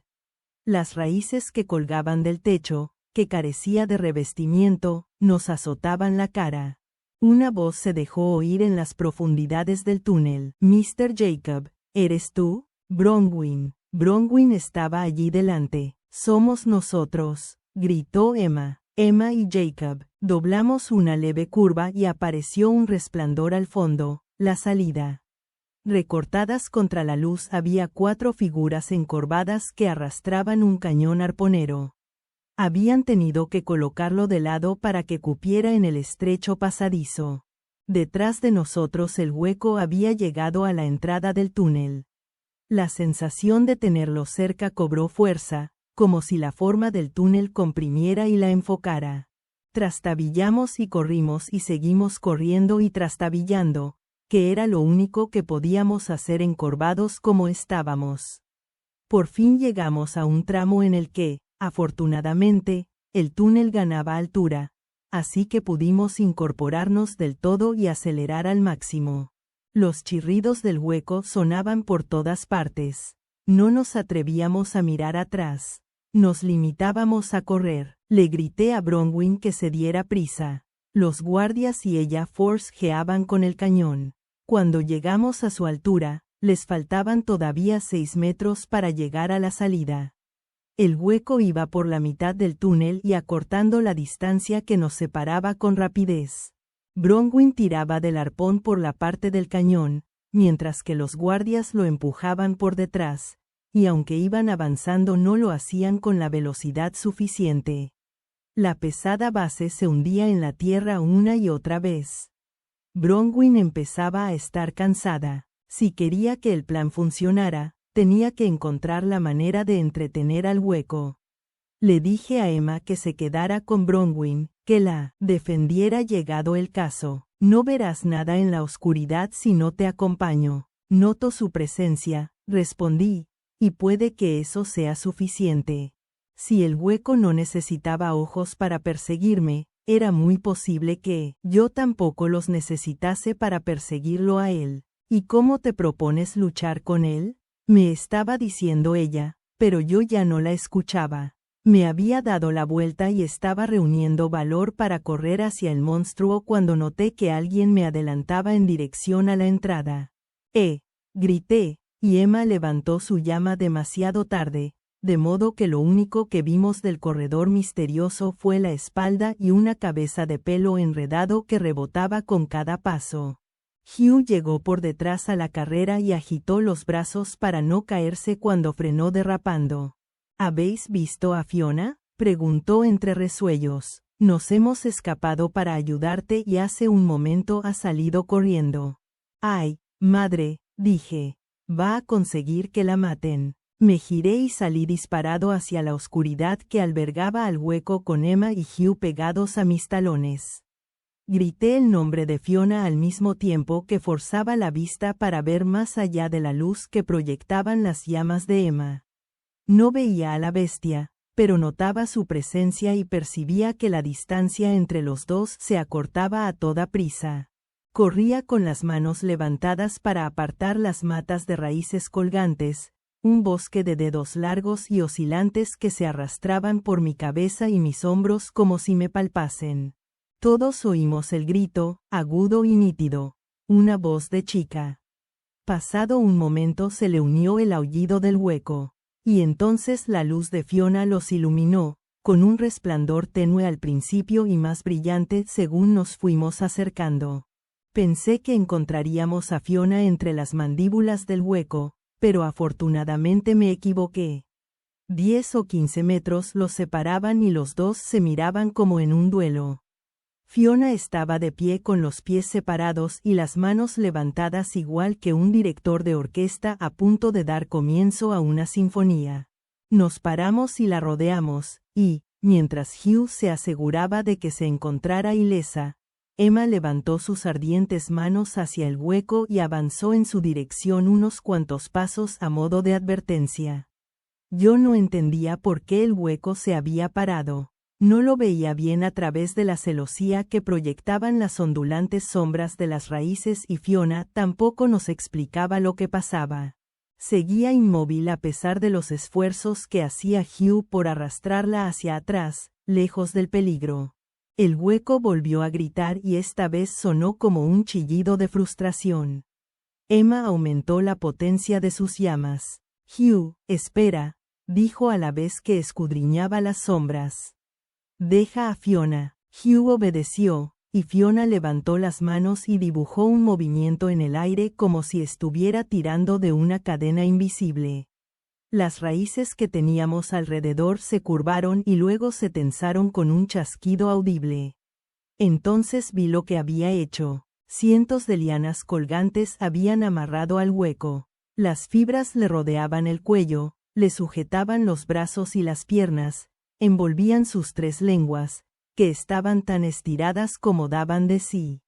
Las raíces que colgaban del techo, que carecía de revestimiento, nos azotaban la cara. Una voz se dejó oír en las profundidades del túnel. «Mr. Jacob, ¿eres tú?» «Bronwyn». Bronwyn estaba allí delante. «Somos nosotros», gritó Emma. Emma y Jacob. Doblamos una leve curva y apareció un resplandor al fondo, la salida. Recortadas contra la luz había 4 figuras encorvadas que arrastraban un cañón arponero. Habían tenido que colocarlo de lado para que cupiera en el estrecho pasadizo. Detrás de nosotros el hueco había llegado a la entrada del túnel. La sensación de tenerlo cerca cobró fuerza, como si la forma del túnel comprimiera y la enfocara. Trastabillamos y corrimos y seguimos corriendo y trastabillando, que era lo único que podíamos hacer encorvados como estábamos. Por fin llegamos a un tramo en el que, Afortunadamente, el túnel ganaba altura, así que pudimos incorporarnos del todo y acelerar al máximo. Los chirridos del hueco sonaban por todas partes. No nos atrevíamos a mirar atrás. Nos limitábamos a correr. Le grité a Bronwyn que se diera prisa. Los guardias y ella forcejeaban con el cañón. Cuando llegamos a su altura, les faltaban todavía 6 metros para llegar a la salida. El hueco iba por la mitad del túnel y acortando la distancia que nos separaba con rapidez. Bronwyn tiraba del arpón por la parte del cañón, mientras que los guardias lo empujaban por detrás, y aunque iban avanzando no lo hacían con la velocidad suficiente. La pesada base se hundía en la tierra una y otra vez. Bronwyn empezaba a estar cansada. Si quería que el plan funcionara, tenía que encontrar la manera de entretener al hueco. Le dije a Emma que se quedara con Bronwyn, que la defendiera llegado el caso. No verás nada en la oscuridad si no te acompaño. Noto su presencia, respondí, y puede que eso sea suficiente. Si el hueco no necesitaba ojos para perseguirme, era muy posible que yo tampoco los necesitase para perseguirlo a él. ¿Y cómo te propones luchar con él?, me estaba diciendo ella, pero yo ya no la escuchaba. Me había dado la vuelta y estaba reuniendo valor para correr hacia el monstruo cuando noté que alguien me adelantaba en dirección a la entrada. Grité, y Emma levantó su llama demasiado tarde, de modo que lo único que vimos del corredor misterioso fue la espalda y una cabeza de pelo enredado que rebotaba con cada paso. Hugh llegó por detrás a la carrera y agitó los brazos para no caerse cuando frenó derrapando. ¿Habéis visto a Fiona?, preguntó entre resuellos. Nos hemos escapado para ayudarte y hace un momento ha salido corriendo. Ay, madre, dije. Va a conseguir que la maten. Me giré y salí disparado hacia la oscuridad que albergaba al hueco con Emma y Hugh pegados a mis talones. Grité el nombre de Fiona al mismo tiempo que forzaba la vista para ver más allá de la luz que proyectaban las llamas de Emma. No veía a la bestia, pero notaba su presencia y percibía que la distancia entre los dos se acortaba a toda prisa. Corría con las manos levantadas para apartar las matas de raíces colgantes, un bosque de dedos largos y oscilantes que se arrastraban por mi cabeza y mis hombros como si me palpasen. Todos oímos el grito, agudo y nítido. Una voz de chica. Pasado un momento se le unió el aullido del hueco. Y entonces la luz de Fiona los iluminó, con un resplandor tenue al principio y más brillante según nos fuimos acercando. Pensé que encontraríamos a Fiona entre las mandíbulas del hueco, pero afortunadamente me equivoqué. 10 o 15 metros los separaban y los dos se miraban como en un duelo. Fiona estaba de pie con los pies separados y las manos levantadas igual que un director de orquesta a punto de dar comienzo a una sinfonía. Nos paramos y la rodeamos, y, mientras Hugh se aseguraba de que se encontrara ilesa, Emma levantó sus ardientes manos hacia el hueco y avanzó en su dirección unos cuantos pasos a modo de advertencia. Yo no entendía por qué el hueco se había parado. No lo veía bien a través de la celosía que proyectaban las ondulantes sombras de las raíces y Fiona tampoco nos explicaba lo que pasaba. Seguía inmóvil a pesar de los esfuerzos que hacía Hugh por arrastrarla hacia atrás, lejos del peligro. El hueco volvió a gritar y esta vez sonó como un chillido de frustración. Emma aumentó la potencia de sus llamas. Hugh, espera, dijo a la vez que escudriñaba las sombras. Deja a Fiona. Hugh obedeció, y Fiona levantó las manos y dibujó un movimiento en el aire como si estuviera tirando de una cadena invisible. Las raíces que teníamos alrededor se curvaron y luego se tensaron con un chasquido audible. Entonces vi lo que había hecho. Cientos de lianas colgantes habían amarrado al hueco. Las fibras le rodeaban el cuello, le sujetaban los brazos y las piernas, envolvían sus 3 lenguas, que estaban tan estiradas como daban de sí.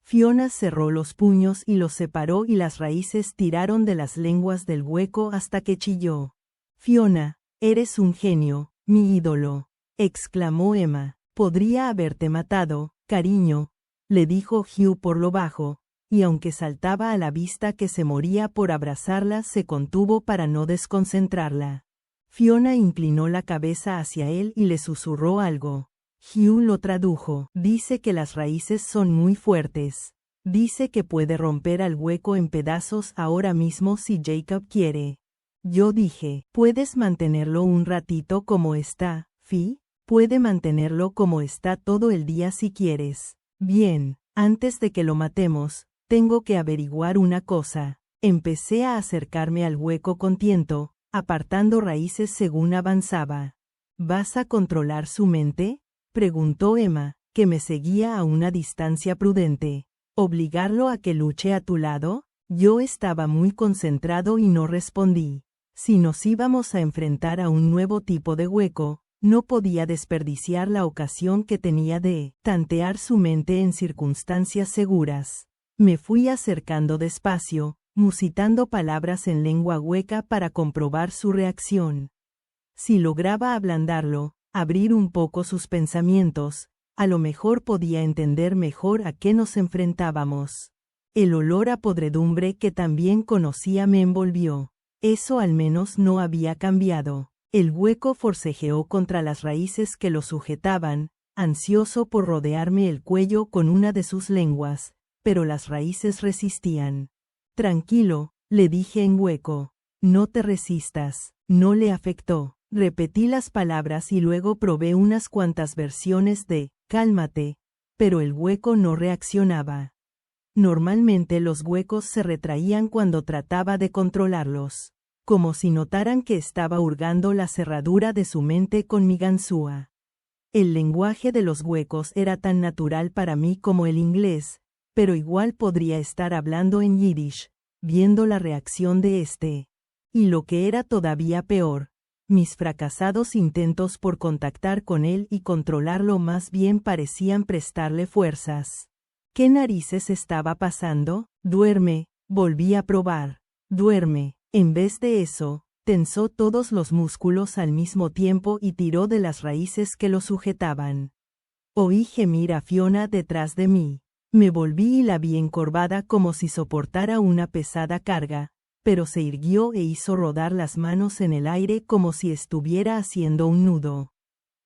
Fiona cerró los puños y los separó y las raíces tiraron de las lenguas del hueco hasta que chilló. Fiona, eres un genio, Mi ídolo, exclamó Emma. Podría haberte matado, cariño, le dijo Hugh por lo bajo, y aunque saltaba a la vista que se moría por abrazarla, se contuvo para no desconcentrarla. Fiona inclinó la cabeza hacia él y le susurró algo. Hugh lo tradujo. Dice que las raíces son muy fuertes. Dice que puede romper al hueco en pedazos ahora mismo si Jacob quiere. Yo dije, ¿puedes mantenerlo un ratito como está, Fi? Puede mantenerlo como está todo el día si quieres. Bien, antes de que lo matemos, tengo que averiguar una cosa. Empecé a acercarme al hueco con tiento, apartando raíces según avanzaba. ¿Vas a controlar su mente?, preguntó Emma, que me seguía a una distancia prudente. ¿Obligarlo a que luche a tu lado? Yo estaba muy concentrado y no respondí. Si nos íbamos a enfrentar a un nuevo tipo de hueco, no podía desperdiciar la ocasión que tenía de tantear su mente en circunstancias seguras. Me fui acercando despacio, musitando palabras en lengua hueca para comprobar su reacción. Si lograba ablandarlo, abrir un poco sus pensamientos, a lo mejor podía entender mejor a qué nos enfrentábamos. El olor a podredumbre que también conocía me envolvió. Eso al menos no había cambiado. El hueco forcejeó contra las raíces que lo sujetaban, ansioso por rodearme el cuello con una de sus lenguas, pero las raíces resistían. Tranquilo, le dije en hueco. No te resistas. No le afectó. Repetí las palabras y luego probé unas cuantas versiones de «cálmate», pero el hueco no reaccionaba. Normalmente los huecos se retraían cuando trataba de controlarlos, como si notaran que estaba hurgando la cerradura de su mente con mi ganzúa. El lenguaje de los huecos era tan natural para mí como el inglés, pero igual podría estar hablando en yiddish, viendo la reacción de este. Y lo que era todavía peor, mis fracasados intentos por contactar con él y controlarlo más bien parecían prestarle fuerzas. ¿Qué narices estaba pasando? Duerme, volví a probar. Duerme. En vez de eso, tensó todos los músculos al mismo tiempo y tiró de las raíces que lo sujetaban. Oí gemir a Fiona detrás de mí. Me volví y la vi encorvada como si soportara una pesada carga, pero se irguió e hizo rodar las manos en el aire como si estuviera haciendo un nudo.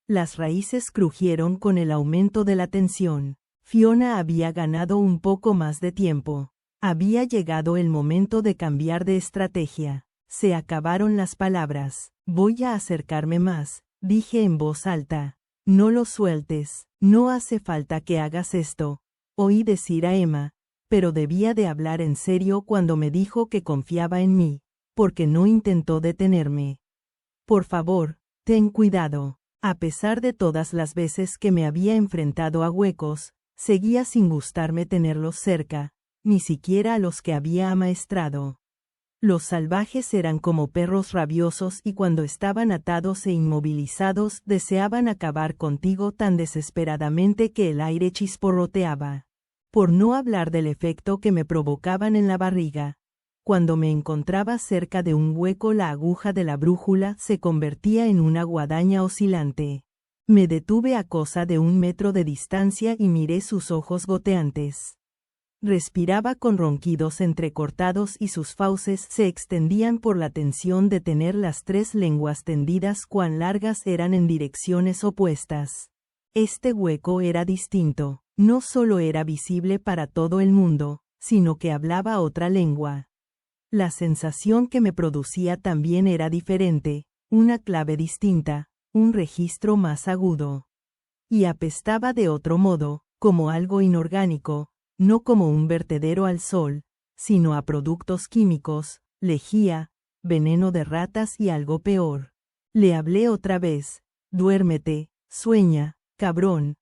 Las raíces crujieron con el aumento de la tensión. Fiona había ganado un poco más de tiempo. Había llegado el momento de cambiar de estrategia. Se acabaron las palabras. Voy a acercarme más, dije en voz alta. No lo sueltes, no hace falta que hagas esto. Oí decir a Emma, pero debía de hablar en serio cuando me dijo que confiaba en mí, porque no intentó detenerme. Por favor, ten cuidado. A pesar de todas las veces que me había enfrentado a huecos, seguía sin gustarme tenerlos cerca, ni siquiera a los que había amaestrado. Los salvajes eran como perros rabiosos y cuando estaban atados e inmovilizados deseaban acabar contigo tan desesperadamente que el aire chisporroteaba. Por no hablar del efecto que me provocaban en la barriga. Cuando me encontraba cerca de un hueco, la aguja de la brújula se convertía en una guadaña oscilante. Me detuve a cosa de 1 metro de distancia y miré sus ojos goteantes. Respiraba con ronquidos entrecortados y sus fauces se extendían por la tensión de tener las 3 lenguas tendidas cuán largas eran en direcciones opuestas. Este hueco era distinto. No solo era visible para todo el mundo, sino que hablaba otra lengua. La sensación que me producía también era diferente, una clave distinta, un registro más agudo. Y apestaba de otro modo, como algo inorgánico, no como un vertedero al sol, sino a productos químicos, lejía, veneno de ratas y algo peor. Le hablé otra vez, duérmete, sueña, cabrón,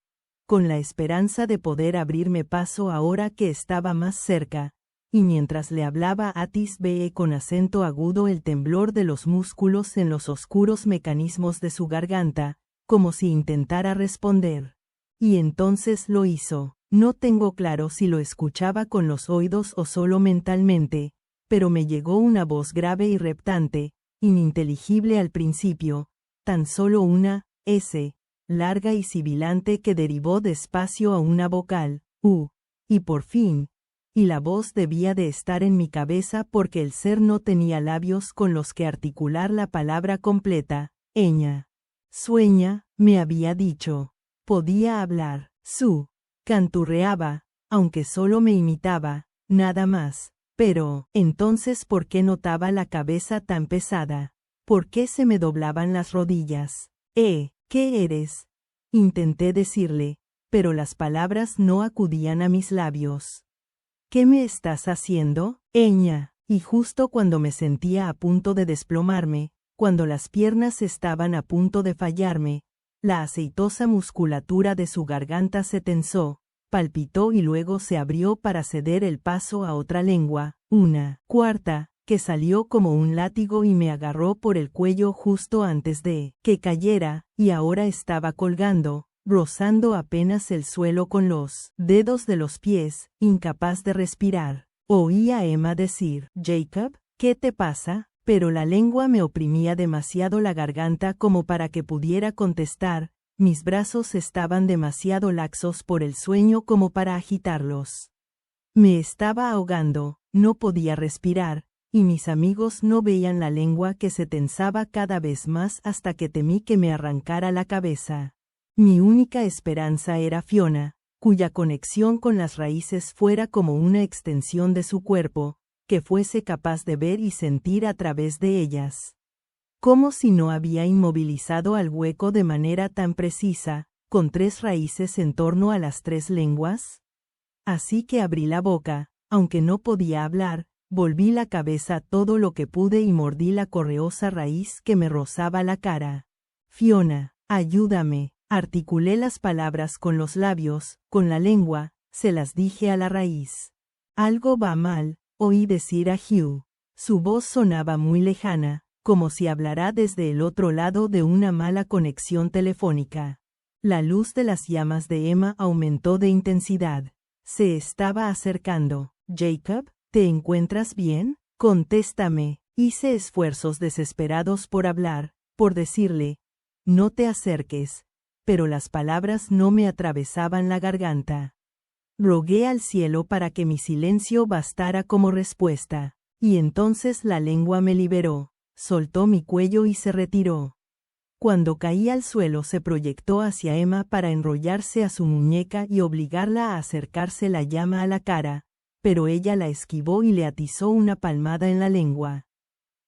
con la esperanza de poder abrirme paso ahora que estaba más cerca, y mientras le hablaba Atis veía con acento agudo el temblor de los músculos en los oscuros mecanismos de su garganta, como si intentara responder. Y entonces lo hizo. No tengo claro si lo escuchaba con los oídos o solo mentalmente, pero me llegó una voz grave y reptante, ininteligible al principio, tan solo una S, larga y sibilante que derivó despacio a una vocal, U, y por fin, y la voz debía de estar en mi cabeza porque el ser no tenía labios con los que articular la palabra completa, Eña. Sueña, me había dicho. Podía hablar. Su. Canturreaba, aunque solo me imitaba, nada más. Pero, entonces, ¿por qué notaba la cabeza tan pesada? ¿Por qué se me doblaban las rodillas? ¿Qué eres? Intenté decirle, pero las palabras no acudían a mis labios. ¿Qué me estás haciendo, Eña? Y justo cuando me sentía a punto de desplomarme, cuando las piernas estaban a punto de fallarme, la aceitosa musculatura de su garganta se tensó, palpitó y luego se abrió para ceder el paso a otra lengua, una cuarta, que salió como un látigo y me agarró por el cuello justo antes de que cayera, y ahora estaba colgando, rozando apenas el suelo con los dedos de los pies, incapaz de respirar. Oí a Emma decir, «Jacob, ¿qué te pasa?», pero la lengua me oprimía demasiado la garganta como para que pudiera contestar, mis brazos estaban demasiado laxos por el sueño como para agitarlos. Me estaba ahogando, no podía respirar, y mis amigos no veían la lengua que se tensaba cada vez más hasta que temí que me arrancara la cabeza. Mi única esperanza era Fiona, cuya conexión con las raíces fuera como una extensión de su cuerpo, que fuese capaz de ver y sentir a través de ellas. Como si no había inmovilizado al hueco de manera tan precisa, con 3 raíces en torno a las 3 lenguas. Así que abrí la boca, aunque no podía hablar, volví la cabeza todo lo que pude y mordí la correosa raíz que me rozaba la cara. Fiona, ayúdame. Articulé las palabras con los labios, con la lengua, se las dije a la raíz. Algo va mal, oí decir a Hugh. Su voz sonaba muy lejana, como si hablara desde el otro lado de una mala conexión telefónica. La luz de las llamas de Emma aumentó de intensidad. Se estaba acercando. «Jacob, ¿te encuentras bien? Contéstame». Hice esfuerzos desesperados por hablar, por decirle, «No te acerques», pero las palabras no me atravesaban la garganta. Rogué al cielo para que mi silencio bastara como respuesta, y entonces la lengua me liberó, soltó mi cuello y se retiró. Cuando caí al suelo se proyectó hacia Emma para enrollarse a su muñeca y obligarla a acercarse la llama a la cara, pero ella la esquivó y le atizó una palmada en la lengua.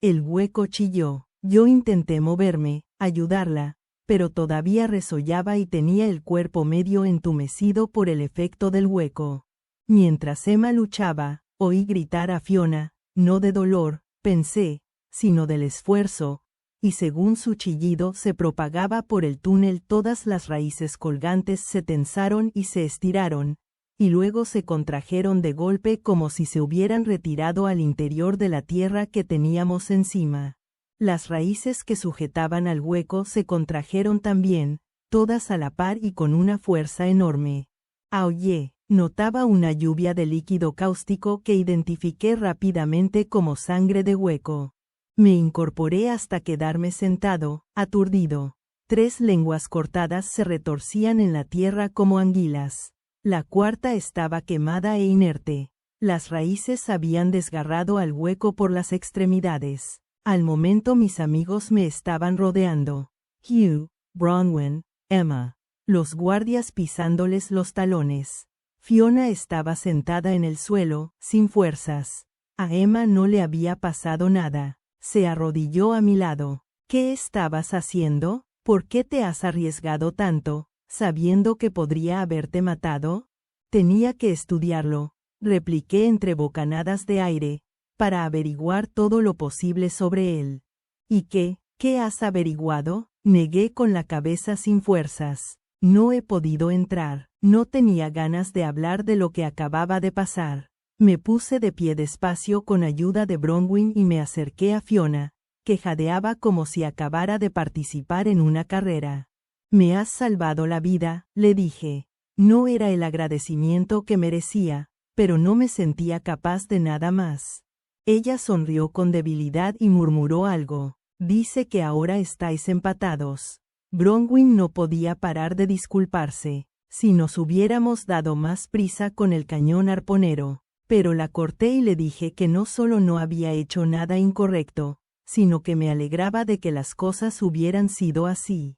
El hueco chilló. Yo intenté moverme, ayudarla, pero todavía resollaba y tenía el cuerpo medio entumecido por el efecto del hueco. Mientras Emma luchaba, oí gritar a Fiona, no de dolor, pensé, sino del esfuerzo, y según su chillido se propagaba por el túnel todas las raíces colgantes se tensaron y se estiraron, y luego se contrajeron de golpe como si se hubieran retirado al interior de la tierra que teníamos encima. Las raíces que sujetaban al hueco se contrajeron también, todas a la par y con una fuerza enorme. Aullé, notaba una lluvia de líquido cáustico que identifiqué rápidamente como sangre de hueco. Me incorporé hasta quedarme sentado, aturdido. 3 lenguas cortadas se retorcían en la tierra como anguilas. La cuarta estaba quemada e inerte. Las raíces habían desgarrado al hueco por las extremidades. Al momento mis amigos me estaban rodeando. Hugh, Bronwyn, Emma. Los guardias pisándoles los talones. Fiona estaba sentada en el suelo, sin fuerzas. A Emma no le había pasado nada. Se arrodilló a mi lado. ¿Qué estabas haciendo? ¿Por qué te has arriesgado tanto, sabiendo que podría haberte matado? Tenía que estudiarlo, repliqué entre bocanadas de aire, para averiguar todo lo posible sobre él. ¿Y qué has averiguado? Negué con la cabeza sin fuerzas. No he podido entrar. No tenía ganas de hablar de lo que acababa de pasar. Me puse de pie despacio con ayuda de Bronwyn y me acerqué a Fiona, que jadeaba como si acabara de participar en una carrera. «Me has salvado la vida», le dije. No era el agradecimiento que merecía, pero no me sentía capaz de nada más. Ella sonrió con debilidad y murmuró algo. Dice que ahora estáis empatados. Bronwyn no podía parar de disculparse. Si nos hubiéramos dado más prisa con el cañón arponero. Pero la corté y le dije que no solo no había hecho nada incorrecto, sino que me alegraba de que las cosas hubieran sido así.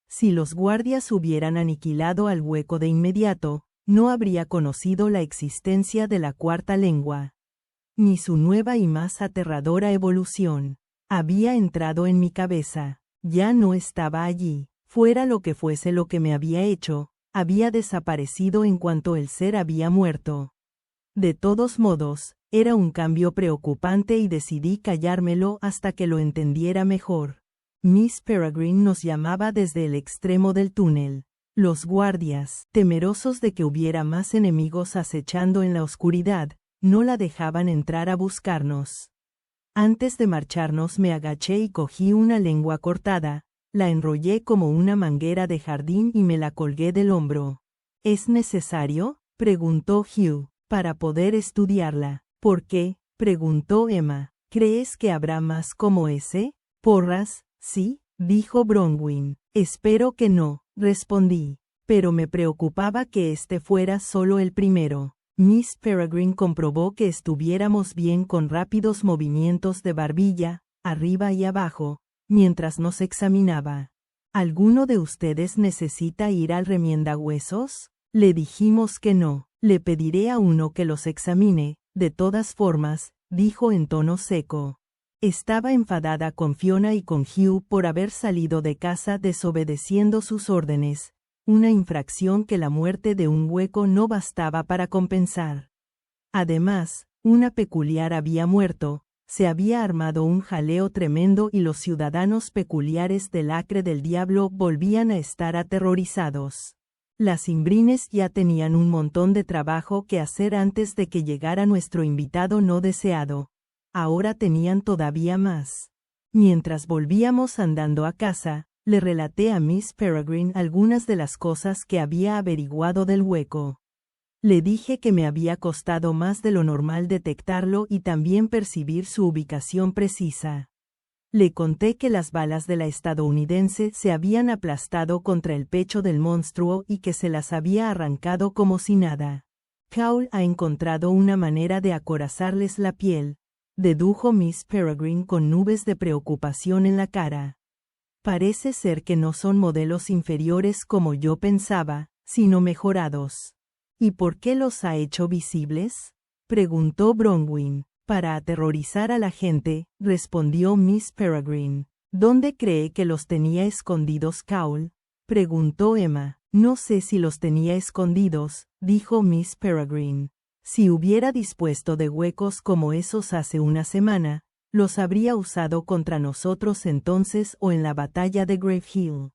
Si los guardias hubieran aniquilado al hueco de inmediato, no habría conocido la existencia de la cuarta lengua. Ni su nueva y más aterradora evolución. Había entrado en mi cabeza. Ya no estaba allí. Fuera lo que fuese lo que me había hecho, había desaparecido en cuanto el ser había muerto. De todos modos, era un cambio preocupante y decidí callármelo hasta que lo entendiera mejor. Miss Peregrine nos llamaba desde el extremo del túnel. Los guardias, temerosos de que hubiera más enemigos acechando en la oscuridad, no la dejaban entrar a buscarnos. Antes de marcharnos me agaché y cogí una lengua cortada, la enrollé como una manguera de jardín y me la colgué del hombro. ¿Es necesario?, preguntó Hugh, para poder estudiarla. ¿Por qué?, preguntó Emma. ¿Crees que habrá más como ese? Porras, sí, dijo Bronwyn. Espero que no, respondí. Pero me preocupaba que este fuera solo el primero. Miss Peregrine comprobó que estuviéramos bien con rápidos movimientos de barbilla, arriba y abajo, mientras nos examinaba. ¿Alguno de ustedes necesita ir al remiendahuesos? Le dijimos que no. Le pediré a uno que los examine, de todas formas, dijo en tono seco. Estaba enfadada con Fiona y con Hugh por haber salido de casa desobedeciendo sus órdenes, una infracción que la muerte de un hueco no bastaba para compensar. Además, una peculiar había muerto, se había armado un jaleo tremendo y los ciudadanos peculiares del Acre del Diablo volvían a estar aterrorizados. Las Imbrines ya tenían un montón de trabajo que hacer antes de que llegara nuestro invitado no deseado. Ahora tenían todavía más. Mientras volvíamos andando a casa, le relaté a Miss Peregrine algunas de las cosas que había averiguado del hueco. Le dije que me había costado más de lo normal detectarlo y también percibir su ubicación precisa. Le conté que las balas de la estadounidense se habían aplastado contra el pecho del monstruo y que se las había arrancado como si nada. Caul ha encontrado una manera de acorazarles la piel, dedujo Miss Peregrine con nubes de preocupación en la cara. Parece ser que no son modelos inferiores como yo pensaba, sino mejorados. ¿Y por qué los ha hecho visibles?, preguntó Bronwyn. Para aterrorizar a la gente, respondió Miss Peregrine. ¿Dónde cree que los tenía escondidos Caul?, preguntó Emma. No sé si los tenía escondidos, dijo Miss Peregrine. Si hubiera dispuesto de huecos como esos hace una semana, los habría usado contra nosotros entonces o en la batalla de Grave Hill.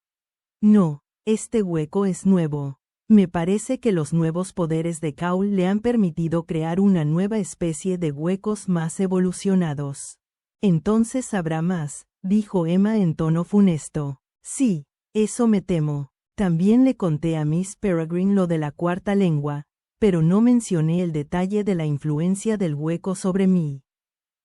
No, este hueco es nuevo. Me parece que los nuevos poderes de Caul le han permitido crear una nueva especie de huecos más evolucionados. Entonces habrá más, dijo Emma en tono funesto. Sí, eso me temo. También le conté a Miss Peregrine lo de la cuarta lengua, pero no mencioné el detalle de la influencia del hueco sobre mí.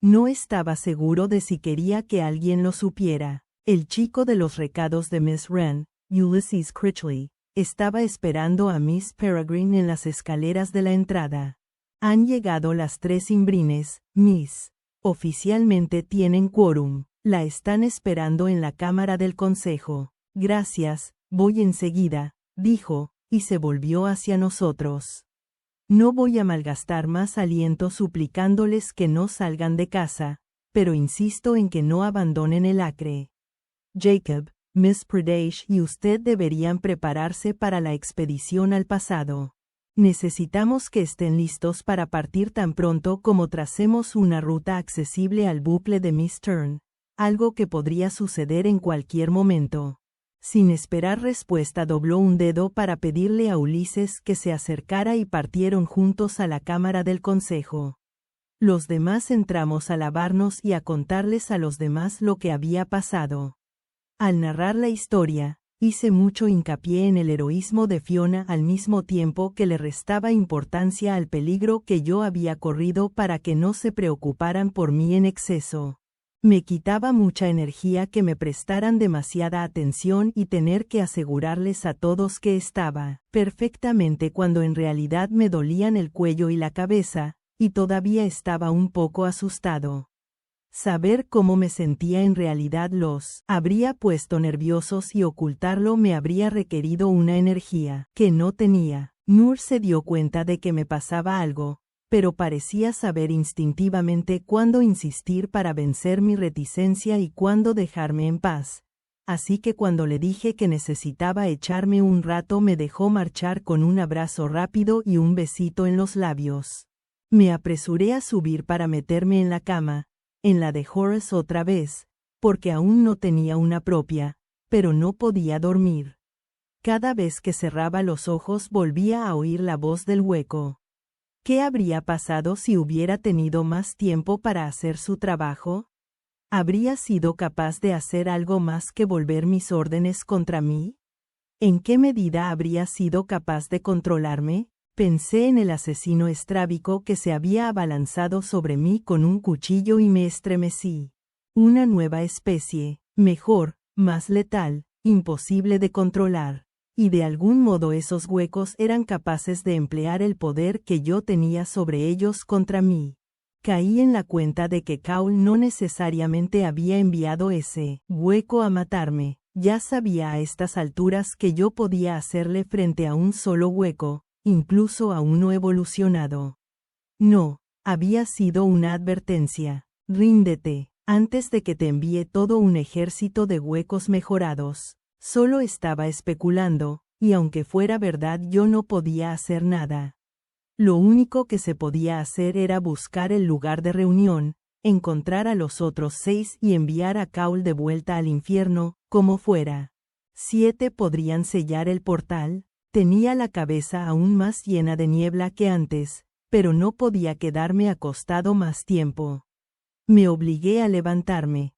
No estaba seguro de si quería que alguien lo supiera. El chico de los recados de Miss Wren, Ulysses Critchley, estaba esperando a Miss Peregrine en las escaleras de la entrada. Han llegado las 3 Imbrines, Miss. Oficialmente tienen quórum. La están esperando en la cámara del consejo. Gracias, voy enseguida, dijo, y se volvió hacia nosotros. No voy a malgastar más aliento suplicándoles que no salgan de casa, pero insisto en que no abandonen el Acre. Jacob, Miss Pradesh y usted deberían prepararse para la expedición al pasado. Necesitamos que estén listos para partir tan pronto como tracemos una ruta accesible al bucle de Miss Turn, algo que podría suceder en cualquier momento. Sin esperar respuesta dobló un dedo para pedirle a Ulises que se acercara y partieron juntos a la cámara del consejo. Los demás entramos a lavarnos y a contarles a los demás lo que había pasado. Al narrar la historia, hice mucho hincapié en el heroísmo de Fiona al mismo tiempo que le restaba importancia al peligro que yo había corrido para que no se preocuparan por mí en exceso. Me quitaba mucha energía que me prestaran demasiada atención y tener que asegurarles a todos que estaba perfectamente cuando en realidad me dolían el cuello y la cabeza, y todavía estaba un poco asustado. Saber cómo me sentía en realidad los habría puesto nerviosos y ocultarlo me habría requerido una energía que no tenía. Noor se dio cuenta de que me pasaba algo, pero parecía saber instintivamente cuándo insistir para vencer mi reticencia y cuándo dejarme en paz. Así que cuando le dije que necesitaba echarme un rato me dejó marchar con un abrazo rápido y un besito en los labios. Me apresuré a subir para meterme en la cama, en la de Horace otra vez, porque aún no tenía una propia, pero no podía dormir. Cada vez que cerraba los ojos volvía a oír la voz del hueco. ¿Qué habría pasado si hubiera tenido más tiempo para hacer su trabajo? ¿Habría sido capaz de hacer algo más que volver mis órdenes contra mí? ¿En qué medida habría sido capaz de controlarme? Pensé en el asesino estrábico que se había abalanzado sobre mí con un cuchillo y me estremecí. Una nueva especie, mejor, más letal, imposible de controlar. Y de algún modo esos huecos eran capaces de emplear el poder que yo tenía sobre ellos contra mí. Caí en la cuenta de que Caul no necesariamente había enviado ese hueco a matarme. Ya sabía a estas alturas que yo podía hacerle frente a un solo hueco, incluso a uno evolucionado. No, había sido una advertencia. Ríndete, antes de que te envíe todo un ejército de huecos mejorados. Solo estaba especulando, y aunque fuera verdad yo no podía hacer nada. Lo único que se podía hacer era buscar el lugar de reunión, encontrar a los otros 6 y enviar a Caul de vuelta al infierno, como fuera. 7 podrían sellar el portal. Tenía la cabeza aún más llena de niebla que antes, pero no podía quedarme acostado más tiempo. Me obligué a levantarme.